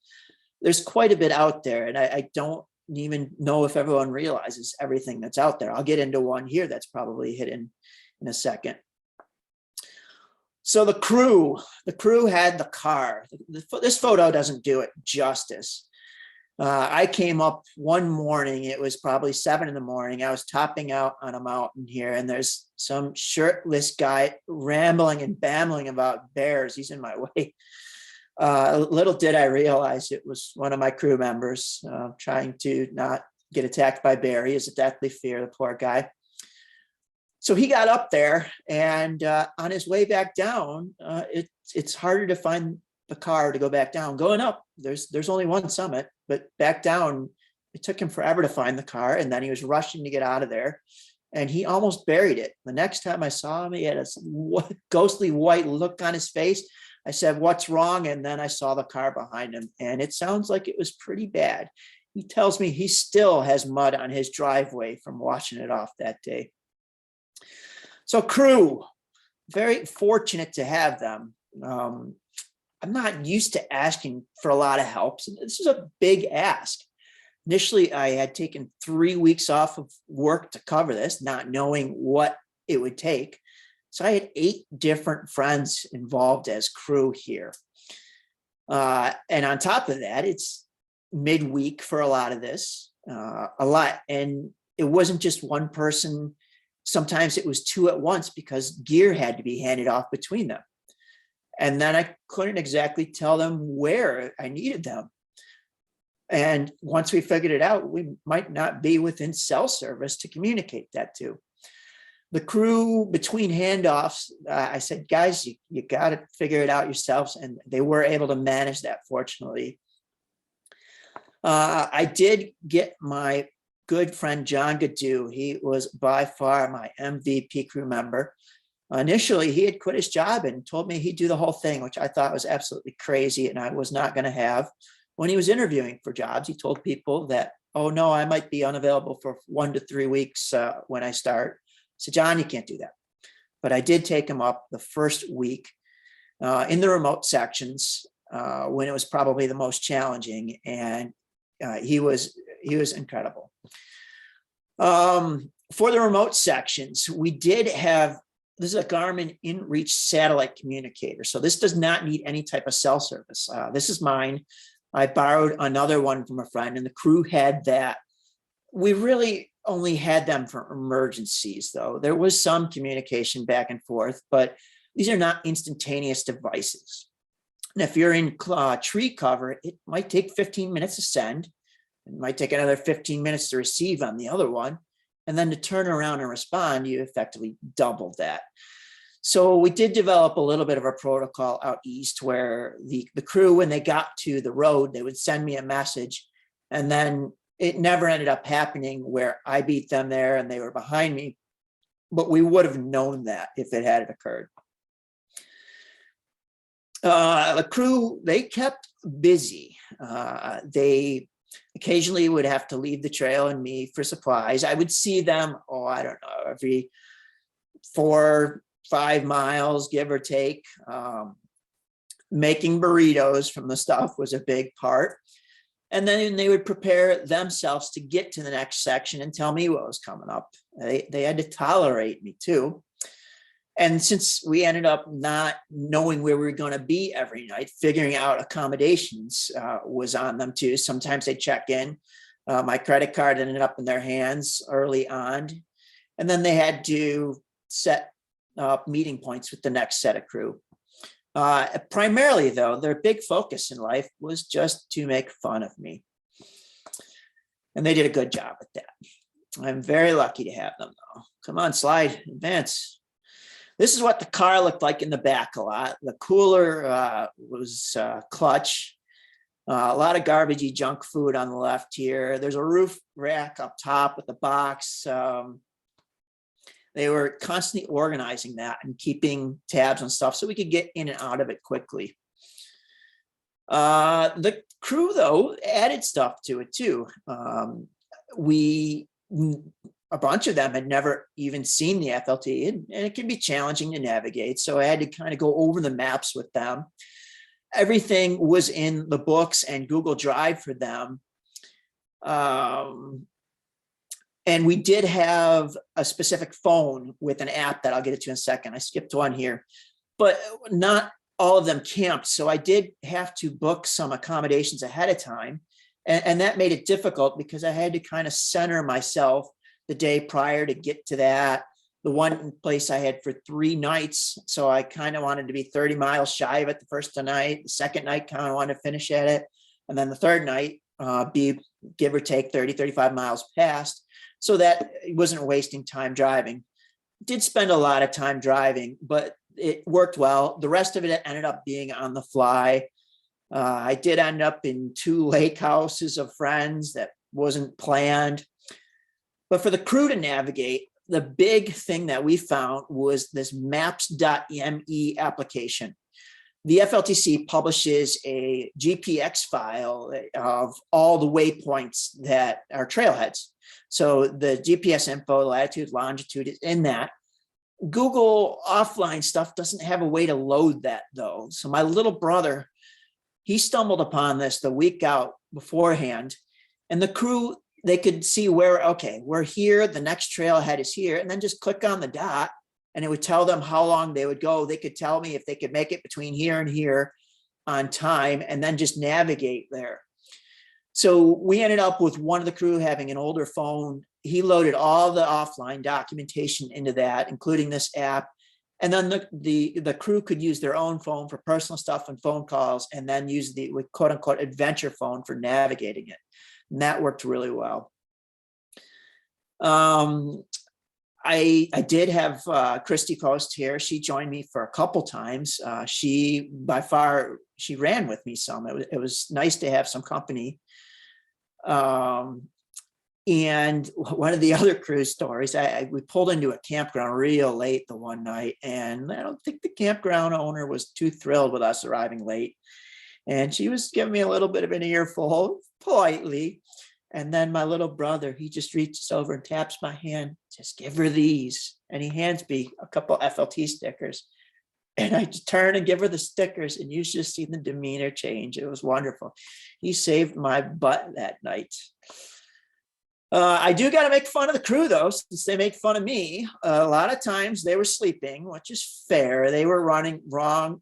There's quite a bit out there, and I don't even know if everyone realizes everything that's out there. I'll get into one here that's probably hidden in a second. So the crew had the car. This photo doesn't do it justice. I came up one morning, it was probably 7 in the morning. I was topping out on a mountain here, and there's some shirtless guy rambling and babbling about bears. He's in my way. Little did I realize it was one of my crew members trying to not get attacked by bear. He has a deathly fear, the poor guy. So he got up there, and on his way back down, it's harder to find the car to go back down. Going up, there's only one summit, but back down, it took him forever to find the car, and then he was rushing to get out of there, and he almost buried it. The next time I saw him, he had a ghostly white look on his face. I said, "What's wrong?" And then I saw the car behind him, and it sounds like it was pretty bad. He tells me he still has mud on his driveway from washing it off that day. So crew, very fortunate to have them. I'm not used to asking for a lot of help. So this is a big ask. Initially, I had taken 3 weeks off of work to cover this, not knowing what it would take. So I had 8 different friends involved as crew here. And on top of that, it's midweek for a lot of this, and it wasn't just one person. Sometimes it was 2 at once because gear had to be handed off between them. And then I couldn't exactly tell them where I needed them. And once we figured it out, we might not be within cell service to communicate that to. The crew, between handoffs, I said, guys, you got to figure it out yourselves. And they were able to manage that, fortunately. I did get my good friend, John Gadoo. He was by far my MVP crew member. Initially, he had quit his job and told me he'd do the whole thing, which I thought was absolutely crazy and I was not going to have. When he was interviewing for jobs, he told people that, "Oh no, I might be unavailable for 1 to 3 weeks when I start." So John, you can't do that. But I did take him up the first week in the remote sections when it was probably the most challenging, and he was incredible. For the remote sections, we did have, this is a Garmin InReach satellite communicator. So this does not need any type of cell service. This is mine. I borrowed another one from a friend, and the crew had that. We really only had them for emergencies, though. There was some communication back and forth, but these are not instantaneous devices. And if you're in tree cover, it might take 15 minutes to send. It might take another 15 minutes to receive on the other one. And then to turn around and respond, you effectively doubled that. So we did develop a little bit of a protocol out east where the crew, when they got to the road, they would send me a message, and then it never ended up happening where I beat them there and they were behind me, but we would have known that if it had occurred. The crew, they kept busy. They occasionally would have to leave the trail and me for supplies. I would see them, I don't know, every 4-5 miles, give or take. Making burritos from the stuff was a big part. And then they would prepare themselves to get to the next section and tell me what was coming up. They had to tolerate me too. And since we ended up not knowing where we were going to be every night, figuring out accommodations was on them too. Sometimes they'd check in. My credit card ended up in their hands early on. And then they had to set up meeting points with the next set of crew. Primarily, though, their big focus in life was just to make fun of me. And they did a good job at that. I'm very lucky to have them, though. Come on, slide, advance. This is what the car looked like in the back a lot. The cooler was clutch. A lot of garbagey junk food on the left here. There's a roof rack up top with the box. They were constantly organizing that and keeping tabs on stuff so we could get in and out of it quickly. The crew, though, added stuff to it too. A bunch of them had never even seen the FLT, and it can be challenging to navigate. So I had to kind of go over the maps with them. Everything was in the books and Google Drive for them. And we did have a specific phone with an app that I'll get to in a second. I skipped one here, but not all of them camped. So I did have to book some accommodations ahead of time. And that made it difficult because I had to kind of center myself the day prior to get to that. The one place I had for 3 nights, so I kind of wanted to be 30 miles shy of it the first night. The second night, kind of wanted to finish at it. And then the third night, be give or take 30, 35 miles past, so that it wasn't wasting time driving. Did spend a lot of time driving, but it worked well. The rest of it ended up being on the fly. I did end up in 2 lake houses of friends that wasn't planned. But for the crew to navigate, the big thing that we found was this maps.me application. The FLTC publishes a Gpx file of all the waypoints that are trailheads. So the GPS info, latitude, longitude is in that. Google offline stuff doesn't have a way to load that though. So my little brother, he stumbled upon this the week out beforehand, and the crew, they could see where, okay, we're here, the next trailhead is here, and then just click on the dot and it would tell them how long they would go. They could tell me if they could make it between here and here on time, and then just navigate there. So we ended up with one of the crew having an older phone. He loaded all the offline documentation into that, including this app. And then the crew could use their own phone for personal stuff and phone calls, and then use the quote unquote adventure phone for navigating it. And that worked really well. I did have Christy Coast here. She joined me for a couple times. She ran with me some. It was nice to have some company. And one of the other cruise stories, we pulled into a campground real late the one night, and I don't think the campground owner was too thrilled with us arriving late. And she was giving me a little bit of an earful politely. And then my little brother, he just reaches over and taps my hand, just give her these. And he hands me a couple FLT stickers. And I just turn and give her the stickers, and you should see the demeanor change. It was wonderful. He saved my butt that night. I do got to make fun of the crew though, since they make fun of me. A lot of times they were sleeping, which is fair. They were running long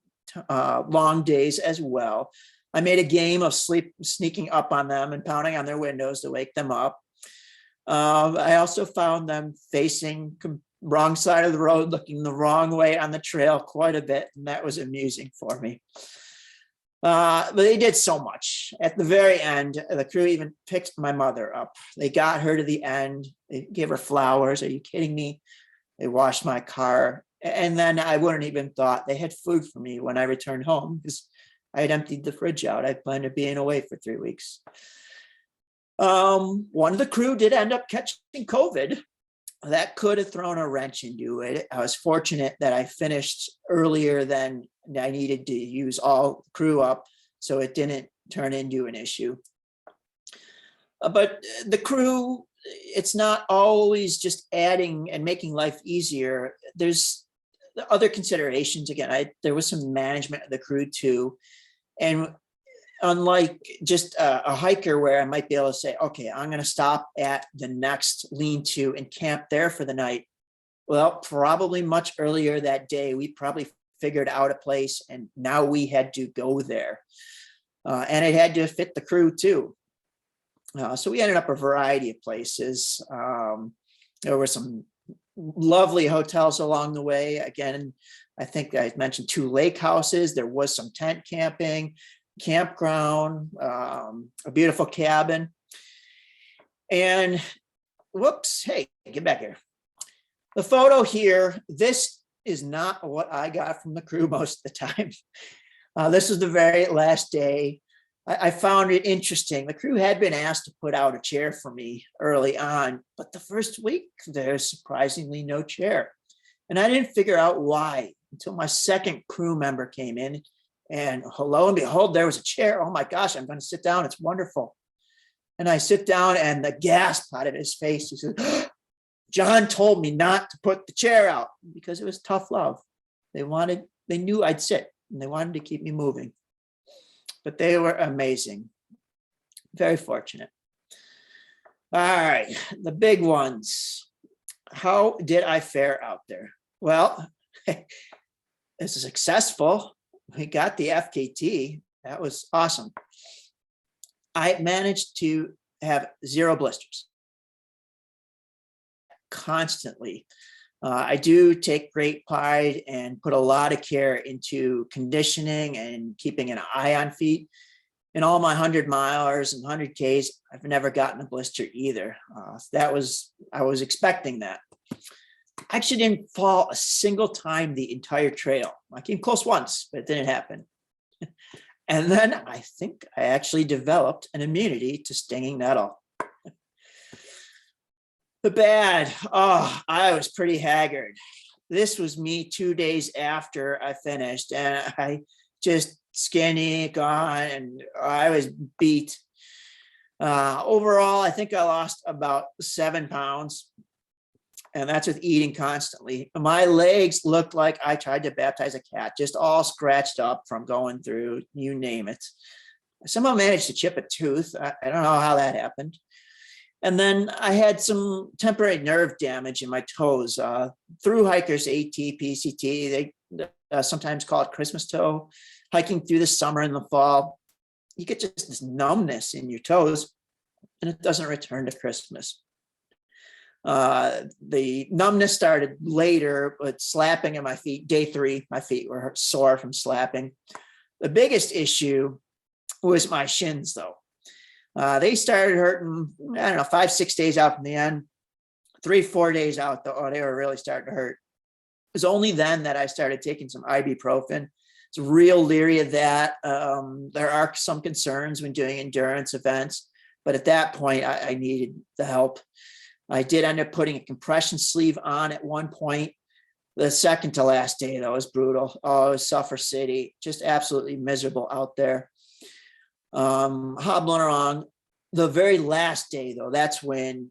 days as well. I made a game of sneaking up on them and pounding on their windows to wake them up. I also found them facing wrong side of the road, looking the wrong way on the trail quite a bit, and that was amusing for me. But they did so much. At the very end, the crew even picked my mother up. They got her to the end. They gave her flowers. Are you kidding me? They washed my car. And then I wouldn't even thought they had food for me when I returned home, because I had emptied the fridge out. I planned on being away for 3 weeks. One of the crew did end up catching COVID. That could have thrown a wrench into it. I was fortunate that I finished earlier than I needed to use all crew up, so it didn't turn into an issue. But the crew, it's not always just adding and making life easier. There's other considerations. Again, there was some management of the crew too. And unlike just a hiker where I might be able to say, okay, I'm going to stop at the next lean-to and camp there for the night. Well, probably much earlier that day, we probably figured out a place, and now we had to go there. And it had to fit the crew too. So we ended up a variety of places. There were some lovely hotels along the way. Again, I think I mentioned 2 lake houses. There was some tent camping, campground, a beautiful cabin. And whoops, hey, get back here. The photo here, this is not what I got from the crew most of the time. This was the very last day. I found it interesting. The crew had been asked to put out a chair for me early on, but the first week there's surprisingly no chair. And I didn't figure out why until my second crew member came in, and lo and behold, there was a chair. Oh my gosh, I'm going to sit down. It's wonderful. And I sit down, and the gasp out of his face. He said, John told me not to put the chair out, because it was tough love. They knew I'd sit, and they wanted to keep me moving. But they were amazing. Very fortunate. All right, the big ones. How did I fare out there? Well, it's successful. We got the FKT. That was awesome. I managed to have 0 blisters constantly. I do take great pride and put a lot of care into conditioning and keeping an eye on feet. In all my 100 milers and 100 Ks, I've never gotten a blister either. I was expecting that. I actually didn't fall a single time the entire trail. I came close once, but it didn't happen. And then I think I actually developed an immunity to stinging nettle. The bad, oh, I was pretty haggard. This was me 2 days after I finished, and I just skinny, gone, and I was beat. Overall, I think I lost about 7 pounds, and that's with eating constantly. My legs looked like I tried to baptize a cat, just all scratched up from going through, you name it. Somehow managed to chip a tooth. I don't know how that happened. And then I had some temporary nerve damage in my toes. Thru-hikers, AT, PCT, they sometimes call it Christmas toe. Hiking through the summer and the fall, you get just this numbness in your toes, and it doesn't return to Christmas. The numbness started later, but slapping at my feet, day 3, my feet were sore from slapping. The biggest issue was my shins, though. They started hurting, I don't know, 5-6 days out from the end. 3-4 days out, though, they were really starting to hurt. It was only then that I started taking some ibuprofen. It's real leery of that. There are some concerns when doing endurance events, but at that point, I needed the help. I did end up putting a compression sleeve on at one point. The second to last day, though, was brutal. Oh, it was Suffer City, just absolutely miserable out there. Hobbling along. The very last day, though, that's when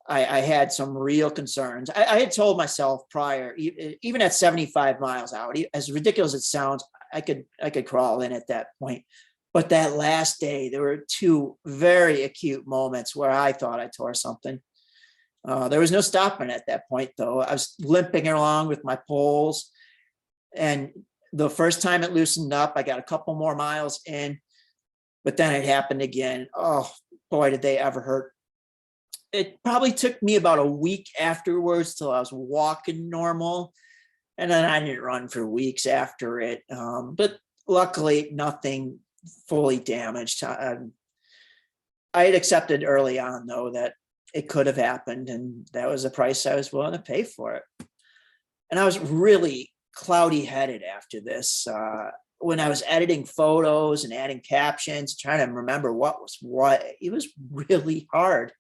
I had some real concerns. I had told myself prior, even at 75 miles out, as ridiculous as it sounds, I could crawl in at that point. But that last day, there were 2 very acute moments where I thought I tore something. There was no stopping at that point, though. I was limping along with my poles, and the first time it loosened up, I got a couple more miles in, but then it happened again. Oh boy, did they ever hurt. It probably took me about a week afterwards till I was walking normal. And then I didn't run for weeks after it. But luckily, nothing fully damaged. I had accepted early on, though, that it could have happened. And that was the price I was willing to pay for it. And I was really cloudy headed after this. When I was editing photos and adding captions, trying to remember what was what, it was really hard.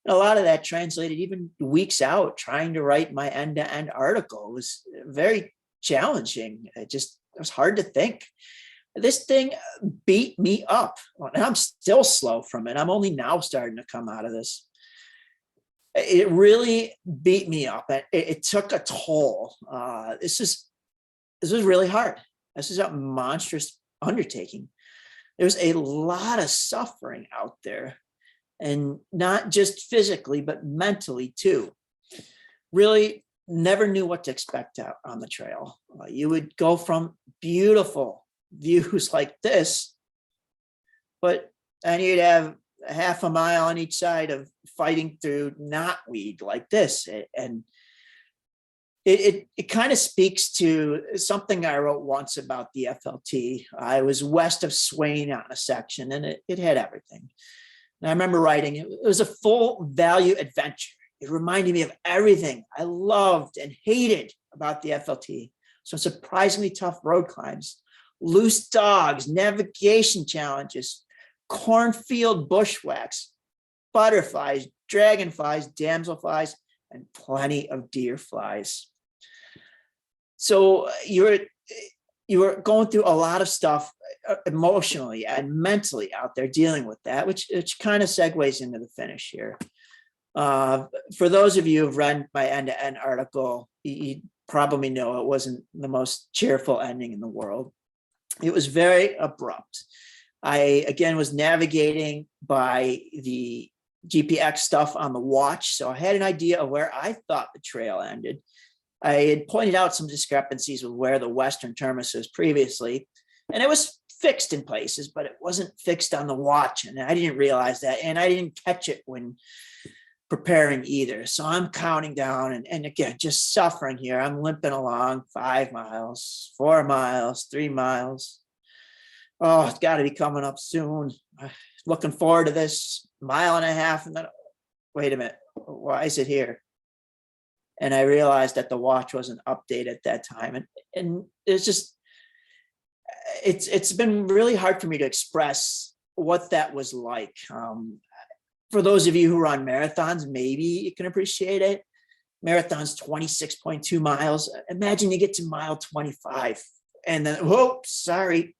And a lot of that translated even weeks out, trying to write my end-to-end article was very challenging. It was hard to think. This thing beat me up, and I'm still slow from it. I'm only now starting to come out of this. It really beat me up. It took a toll. This was really hard. This is a monstrous undertaking. There's a lot of suffering out there, and not just physically, but mentally too. Really never knew what to expect out on the trail. You would go from beautiful views like this, but then you'd have a half a mile on each side of fighting through knotweed like this. And it kind of speaks to something I wrote once about the FLT. I was west of Swain on a section, and it had everything. And I remember writing, it was a full value adventure. It reminded me of everything I loved and hated about the FLT. Some surprisingly tough road climbs, loose dogs, navigation challenges, cornfield bushwhacks, butterflies, dragonflies, damselflies, and plenty of deer flies. So you were going through a lot of stuff emotionally and mentally out there dealing with that, which kind of segues into the finish here. For those of you who've read my end-to-end article, you probably know it wasn't the most cheerful ending in the world. It was very abrupt. I, again, was navigating by the Gpx stuff on the watch, so I had an idea of where I thought the trail ended. I had pointed out some discrepancies with where the western terminus was previously, and it was fixed in places, but it wasn't fixed on the watch. And I didn't realize that. And I didn't catch it when preparing either. So I'm counting down and again, just suffering here. I'm limping along 5 miles, 4 miles, 3 miles. Oh, it's got to be coming up soon. Looking forward to this 1.5 miles. And then, wait a minute, why is it here? And I realized that the watch wasn't updated at that time. And it's just, it's been really hard for me to express what that was like. For those of you who run marathons, maybe you can appreciate it. Marathon's 26.2 miles. Imagine you get to mile 25 and then, whoa, sorry,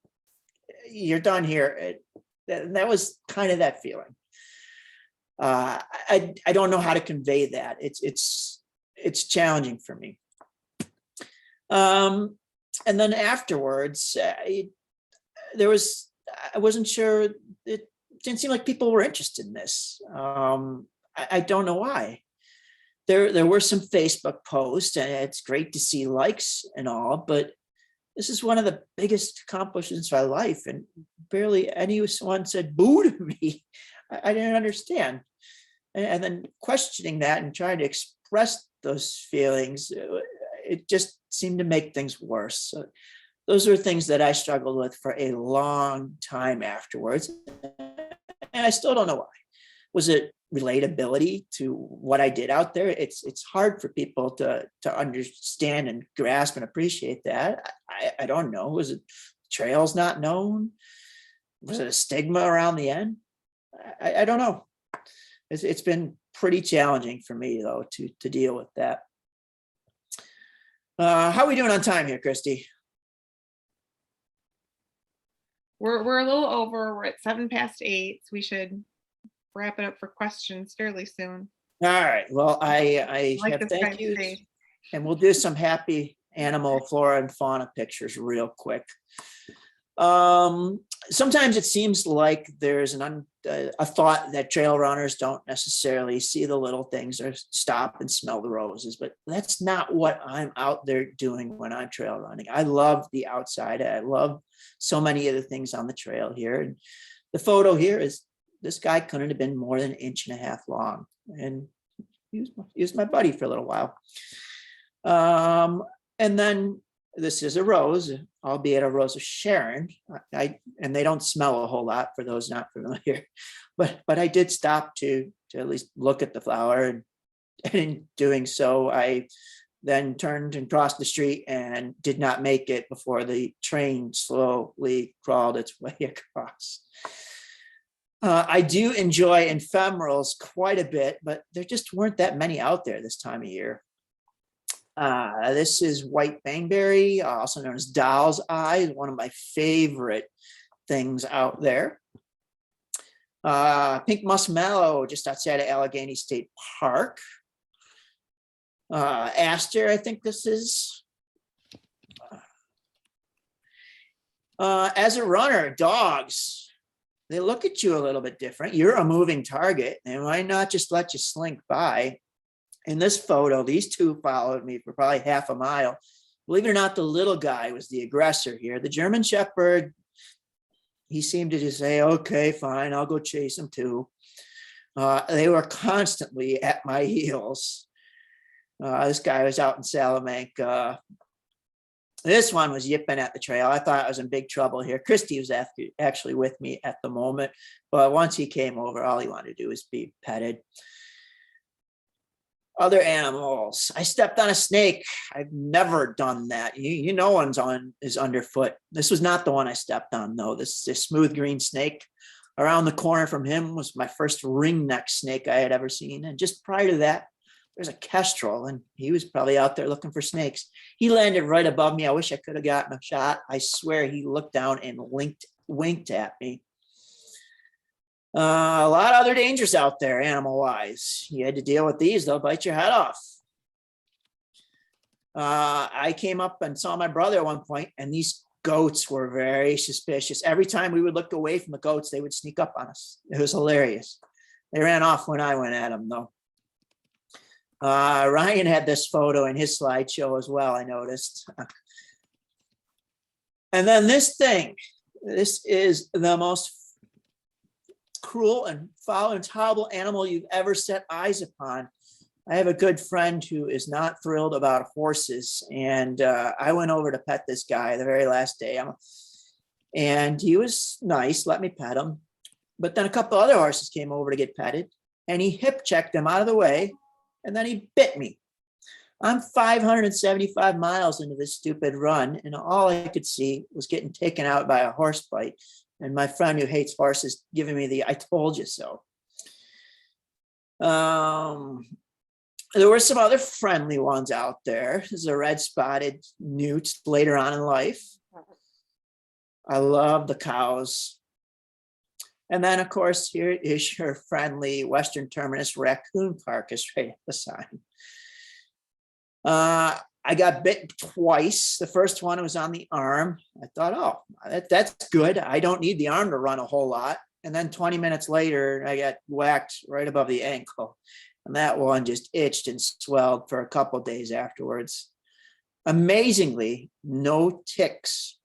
you're done here. That was kind of that feeling. I don't know how to convey that. It's challenging for me. And then afterwards, I wasn't sure. It didn't seem like people were interested in this. I don't know why. There were some Facebook posts, and it's great to see likes and all, but this is one of the biggest accomplishments of my life, and barely anyone said boo to me. I didn't understand. And then questioning that and trying to express those feelings, it just seemed to make things worse. So those are things that I struggled with for a long time afterwards. And I still don't know why. Was it relatability to what I did out there? It's hard for people to understand and grasp and appreciate that. I don't know. Was it trails not known? Was it a stigma around the end? I don't know. It's been pretty challenging for me though to deal with that. How are we doing on time here, Christy? We're a little over. We're at 8:07. So we should wrap it up for questions fairly soon. All right. Well, I like have this thank guy's you, face. and we'll do some happy animal flora and fauna pictures real quick. Sometimes it seems like there's a thought that trail runners don't necessarily see the little things or stop and smell the roses, but that's not what I'm out there doing when I'm trail running. I love the outside. I love so many of the things on the trail here. And the photo here is this guy couldn't have been more than 1.5 inches long, and he was my buddy for a little while. And then this is a rose, albeit a rose of Sharon. And they don't smell a whole lot for those not familiar, but I did stop to at least look at the flower, and in doing so, I then turned and crossed the street and did not make it before the train slowly crawled its way across. I do enjoy ephemerals quite a bit, but there just weren't that many out there this time of year. This is white bangberry, also known as doll's eye, one of my favorite things out there. Pink muskmallow just outside of Allegheny State Park. Aster, I think this is. As a runner, dogs, they look at you a little bit different. You're a moving target. They might not just let you slink by. In this photo, these two followed me for probably 1/2 mile. Believe it or not, the little guy was the aggressor here. The German Shepherd, he seemed to just say, okay, fine, I'll go chase him too. They were constantly at my heels. This guy was out in Salamanca. This one was yipping at the trail. I thought I was in big trouble here. Christy was actually with me at the moment, but once he came over, all he wanted to do was be petted. Other animals. I stepped on a snake. I've never done that. You know one's is underfoot. This was not the one I stepped on though. This smooth green snake. Around the corner from him was my first ringneck snake I had ever seen. And just prior to that, there's a kestrel, and he was probably out there looking for snakes. He landed right above me. I wish I could have gotten a shot. I swear he looked down and winked at me. A lot of other dangers out there, animal-wise. You had to deal with these, they'll bite your head off. I came up and saw my brother at one point, and these goats were very suspicious. Every time we would look away from the goats, they would sneak up on us. It was hilarious. They ran off when I went at them, though. Ryan had this photo in his slideshow as well, I noticed. And then this thing, This is the most cruel and foul and horrible animal you've ever set eyes upon. I have a good friend who is not thrilled about horses, and I went over to pet this guy the very last day, and he was nice, let me pet him. But then a couple other horses came over to get petted, and he hip checked them out of the way, and then he bit me. I'm 575 miles into this stupid run, and all I could see was getting taken out by a horse bite, and my friend who hates horses giving me the "I told you so." There were some other friendly ones out there. There's a red-spotted newt later on in life. I love the cows. And then, of course, here is your friendly Western Terminus raccoon carcass right at the sign. I got bit twice. The first one was on the arm. I thought, oh, that's good. I don't need the arm to run a whole lot. And then 20 minutes later, I got whacked right above the ankle. And that one just itched and swelled for a couple of days afterwards. Amazingly, no ticks.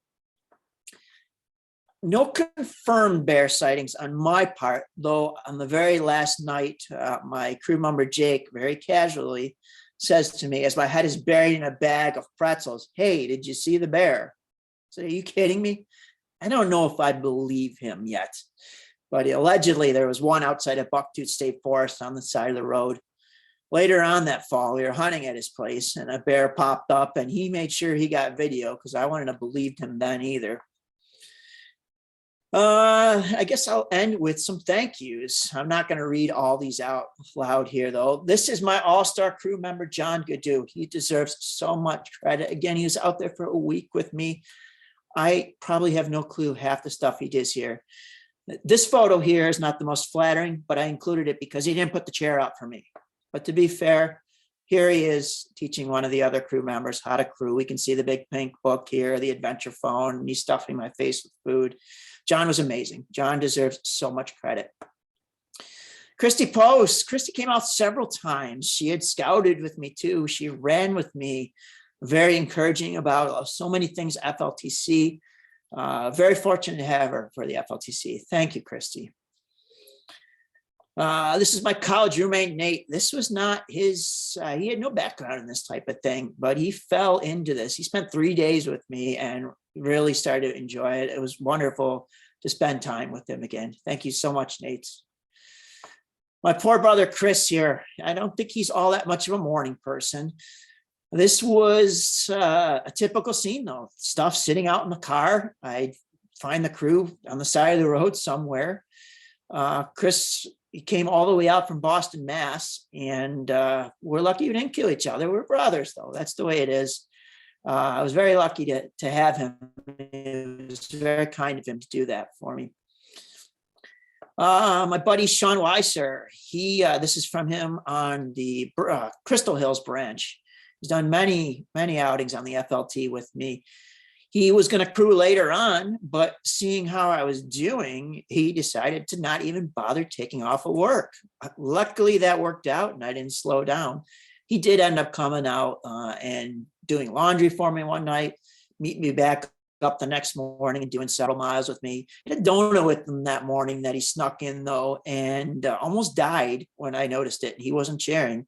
No confirmed bear sightings on my part, though on the very last night, my crew member Jake very casually says to me as my head is buried in a bag of pretzels, "Hey, did you see the bear?" I said, "Are you kidding me?" I don't know if I believe him yet, but allegedly there was one outside of Bucktooth State Forest on the side of the road. Later on that fall, we were hunting at his place and a bear popped up and he made sure he got video because I wouldn't have believed him then either. I guess I'll end with some thank yous. I'm not going to read all these out loud here, though. This is my all-star crew member, John Gadoo. He deserves so much credit. Again, he was out there for a week with me. I probably have no clue half the stuff he does here. This photo here is not the most flattering, but I included it because he didn't put the chair out for me. But to be fair, here he is teaching one of the other crew members how to crew. We can see the big pink book here, the adventure phone, and he's stuffing my face with food. John was amazing. John deserves so much credit. Christy Post. Christy came out several times. She had scouted with me too. She ran with me, very encouraging about so many things FLTC. Very fortunate to have her for the FLTC. Thank you, Christy. This is my college roommate, Nate. This was not his, he had no background in this type of thing, but he fell into this. He spent 3 days with me and really started to enjoy it. It was wonderful to spend time with him again. Thank you so much, Nate. My poor brother, Chris here. I don't think he's all that much of a morning person. This was a typical scene though. Stuff sitting out in the car. I'd find the crew on the side of the road somewhere. Chris, he came all the way out from Boston, Mass. And we're lucky we didn't kill each other. We're brothers though. That's the way it is. I was very lucky to have him. It was very kind of him to do that for me. My buddy Sean Weisser, this is from him on the Crystal Hills branch. He's done many outings on the FLT with me. He was going to crew later on, but seeing how I was doing, he decided to not even bother taking off of work. Luckily, that worked out and I didn't slow down. He did end up coming out and doing laundry for me one night, meet me back up the next morning and doing several miles with me. I had a donut with him that morning that he snuck in though, and almost died when I noticed it. He wasn't sharing,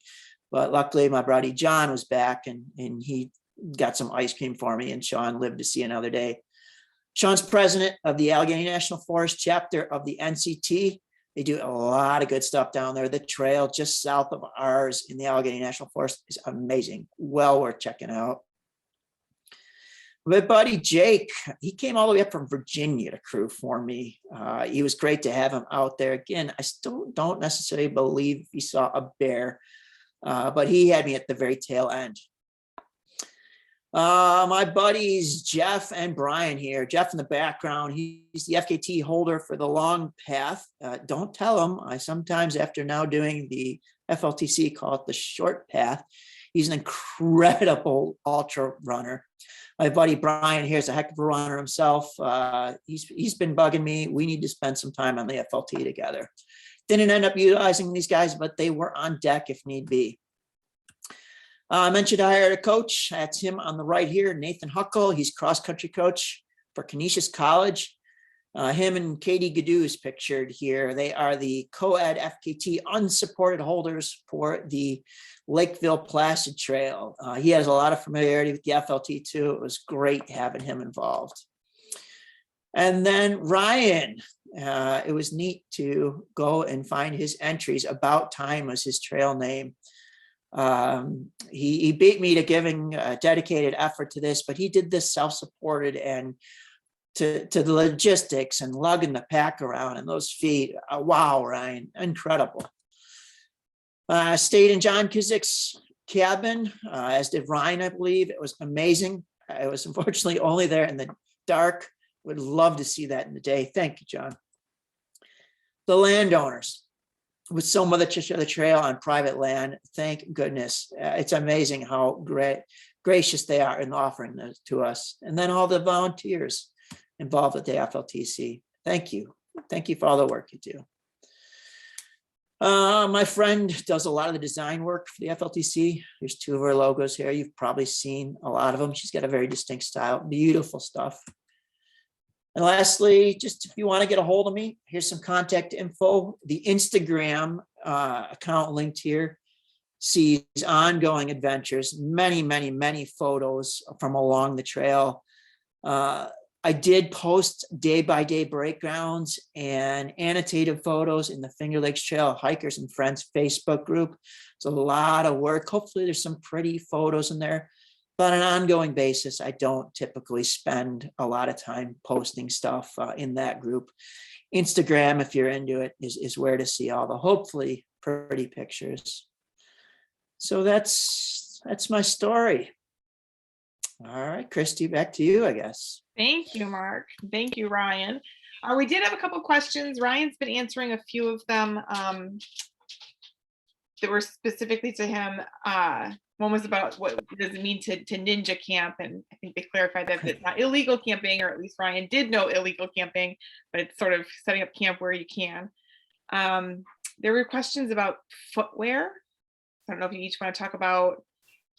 but luckily my buddy John was back and he got some ice cream for me, and Sean lived to see another day. Sean's president of the Allegheny National Forest chapter of the NCT. They do a lot of good stuff down there. The trail just south of ours in the Allegheny National Forest is amazing. Well worth checking out. My buddy Jake, he came all the way up from Virginia to crew for me. He was great to have him out there. Again, I still don't necessarily believe he saw a bear, but he had me at the very tail end. My buddies Jeff and Brian here. Jeff in the background, he's the FKT holder for the long path. Don't tell him, I sometimes, after now doing the FLTC, call it the short path. He's an incredible ultra runner. My buddy Brian here is a heck of a runner himself. He's been bugging me. We need to spend some time on the FLT together. Didn't end up utilizing these guys, but they were on deck if need be. I mentioned I hired a coach. That's him on the right here, Nathan Huckle. He's cross-country coach for Canisius College. Him and Katie Gadoo is pictured here. They are the co-ed FKT unsupported holders for the Lakeville Placid Trail. He has a lot of familiarity with the FLT too. It was great having him involved. And then Ryan, it was neat to go and find his entries. About Time was his trail name. He beat me to giving a dedicated effort to this, but he did this self-supported and to the logistics and lugging the pack around and those feet. Wow, Ryan, incredible. Stayed in John Kuzik's cabin, as did Ryan, I believe. It was amazing. I was unfortunately only there in the dark. Would love to see that in the day. Thank you, John. The landowners, with so much of the trail on private land, thank goodness. It's amazing how gracious they are in offering those to us. And then all the volunteers involved with the FLTC. Thank you. Thank you for all the work you do. My friend does a lot of the design work for the FLTC. There's two of her logos here. You've probably seen a lot of them. She's got a very distinct style, beautiful stuff. And lastly, just if you want to get a hold of me, here's some contact info. The Instagram account linked here sees ongoing adventures, many photos from along the trail. I did post day-by-day breakdowns and annotated photos in the Finger Lakes Trail Hikers and Friends Facebook group. It's a lot of work. Hopefully there's some pretty photos in there, but on an ongoing basis, I don't typically spend a lot of time posting stuff in that group. Instagram, if you're into it, is where to see all the hopefully pretty pictures. So that's my story. All right, Christy, back to you, I guess. Thank you, Mark. Thank you, Ryan. We did have a couple questions. Ryan's been answering a few of them that were specifically to him. One was about what does it mean to ninja camp, and I think they clarified that it's not illegal camping, or at least Ryan did know illegal camping, but it's sort of setting up camp where you can. There were questions about footwear. I don't know if you each want to talk about.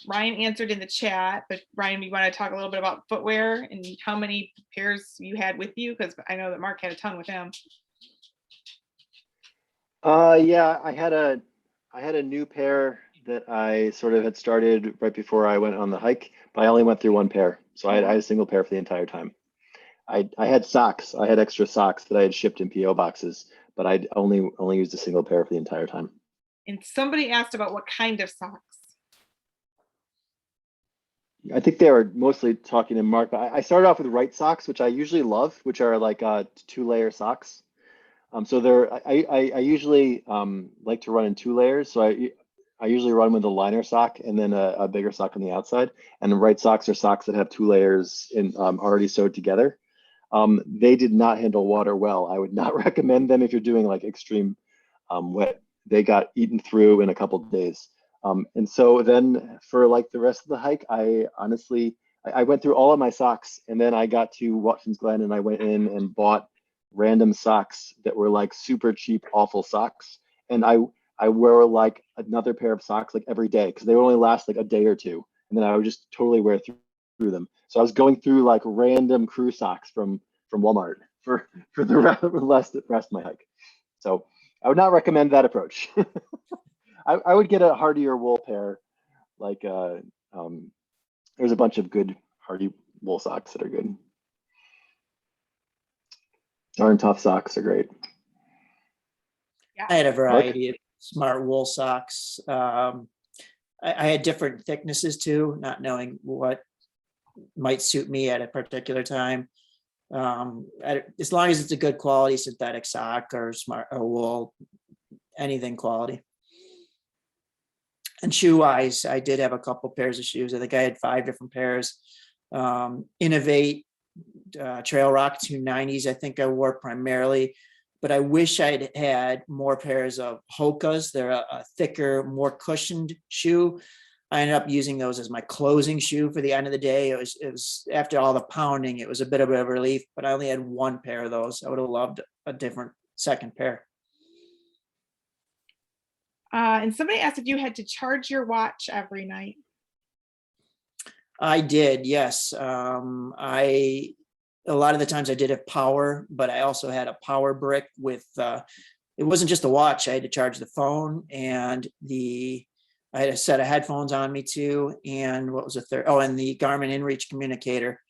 Ryan answered in the chat, but Ryan, you want to talk a little bit about footwear and how many pairs you had with you? Because I know that Mark had a ton with him. Yeah, I had a new pair that I sort of had started right before I went on the hike, but I only went through one pair. So I had a single pair for the entire time. I had socks. I had extra socks that I had shipped in PO boxes, but I'd only used a single pair for the entire time. And somebody asked about what kind of socks. I think they were mostly talking to Mark. I started off with right socks, which I usually love, which are like 2-layer socks. So I usually like to run in 2 layers. So I usually run with a liner sock and then a bigger sock on the outside. And the right socks are socks that have 2 layers in already sewed together. They did not handle water well. I would not recommend them if you're doing like extreme wet. They got eaten through in a couple of days. And so then for like the rest of the hike, I honestly went through all of my socks, and then I got to Watkins Glen and I went in and bought random socks that were like super cheap, awful socks. And I wear like another pair of socks like every day because they only last like a day or two. And then I would just totally wear through them. So I was going through like random crew socks from Walmart for the rest of my hike. So I would not recommend that approach. I would get a hardier wool pair. Like there's a bunch of good hardy wool socks that are good. Darn Tough socks are great. Yeah. I had a variety of smart wool socks. I had different thicknesses too, not knowing what might suit me at a particular time. As long as it's a good quality synthetic sock or smart or wool, anything quality. And shoe wise, I did have a couple pairs of shoes. I think I had 5 different pairs. Innovate Trail Rock 290s, I think I wore primarily, but I wish I'd had more pairs of Hokas. They're a thicker, more cushioned shoe. I ended up using those as my closing shoe for the end of the day. It was after all the pounding, it was a bit of a relief, but I only had 1 pair of those. I would have loved a different second pair. And somebody asked if you had to charge your watch every night. I did, yes. I a lot of the times I did have power, but I also had a power brick with, it wasn't just a watch. I had to charge the phone and I had a set of headphones on me too. And what was the third? Oh, and the Garmin InReach communicator.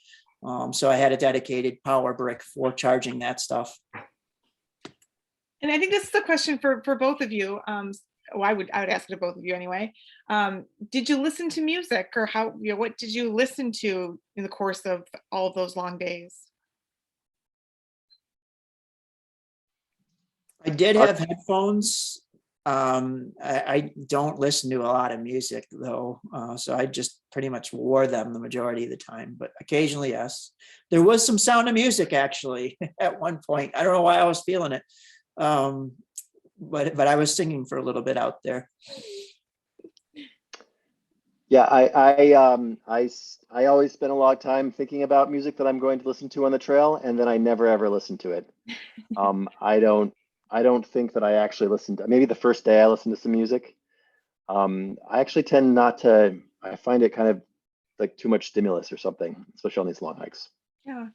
So I had a dedicated power brick for charging that stuff. And I think this is a question for both of you. I would ask it to both of you anyway. Did you listen to music, or what did you listen to in the course of all of those long days? I did have headphones. I don't listen to a lot of music though, so I just pretty much wore them the majority of the time, but occasionally, yes. There was some Sound of Music actually at one point. I don't know why I was feeling it, but I was singing for a little bit out there. Yeah, I always spend a lot of time thinking about music that I'm going to listen to on the trail, and then I never ever listen to it. I don't think that I actually listened to, maybe the first day I listened to some music. I actually tend not to, I find it kind of like too much stimulus or something, especially on these long hikes. Yeah.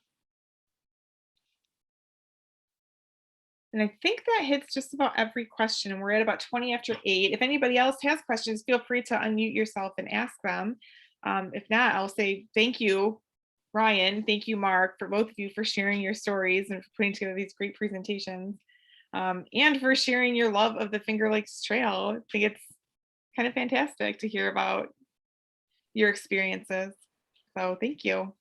And I think that hits just about every question. And we're at about 20 after 8. If anybody else has questions, feel free to unmute yourself and ask them. If not, I'll say thank you, Ryan. Thank you, Mark, for both of you for sharing your stories and for putting together these great presentations. And for sharing your love of the Finger Lakes Trail. I think it's kind of fantastic to hear about your experiences. So thank you.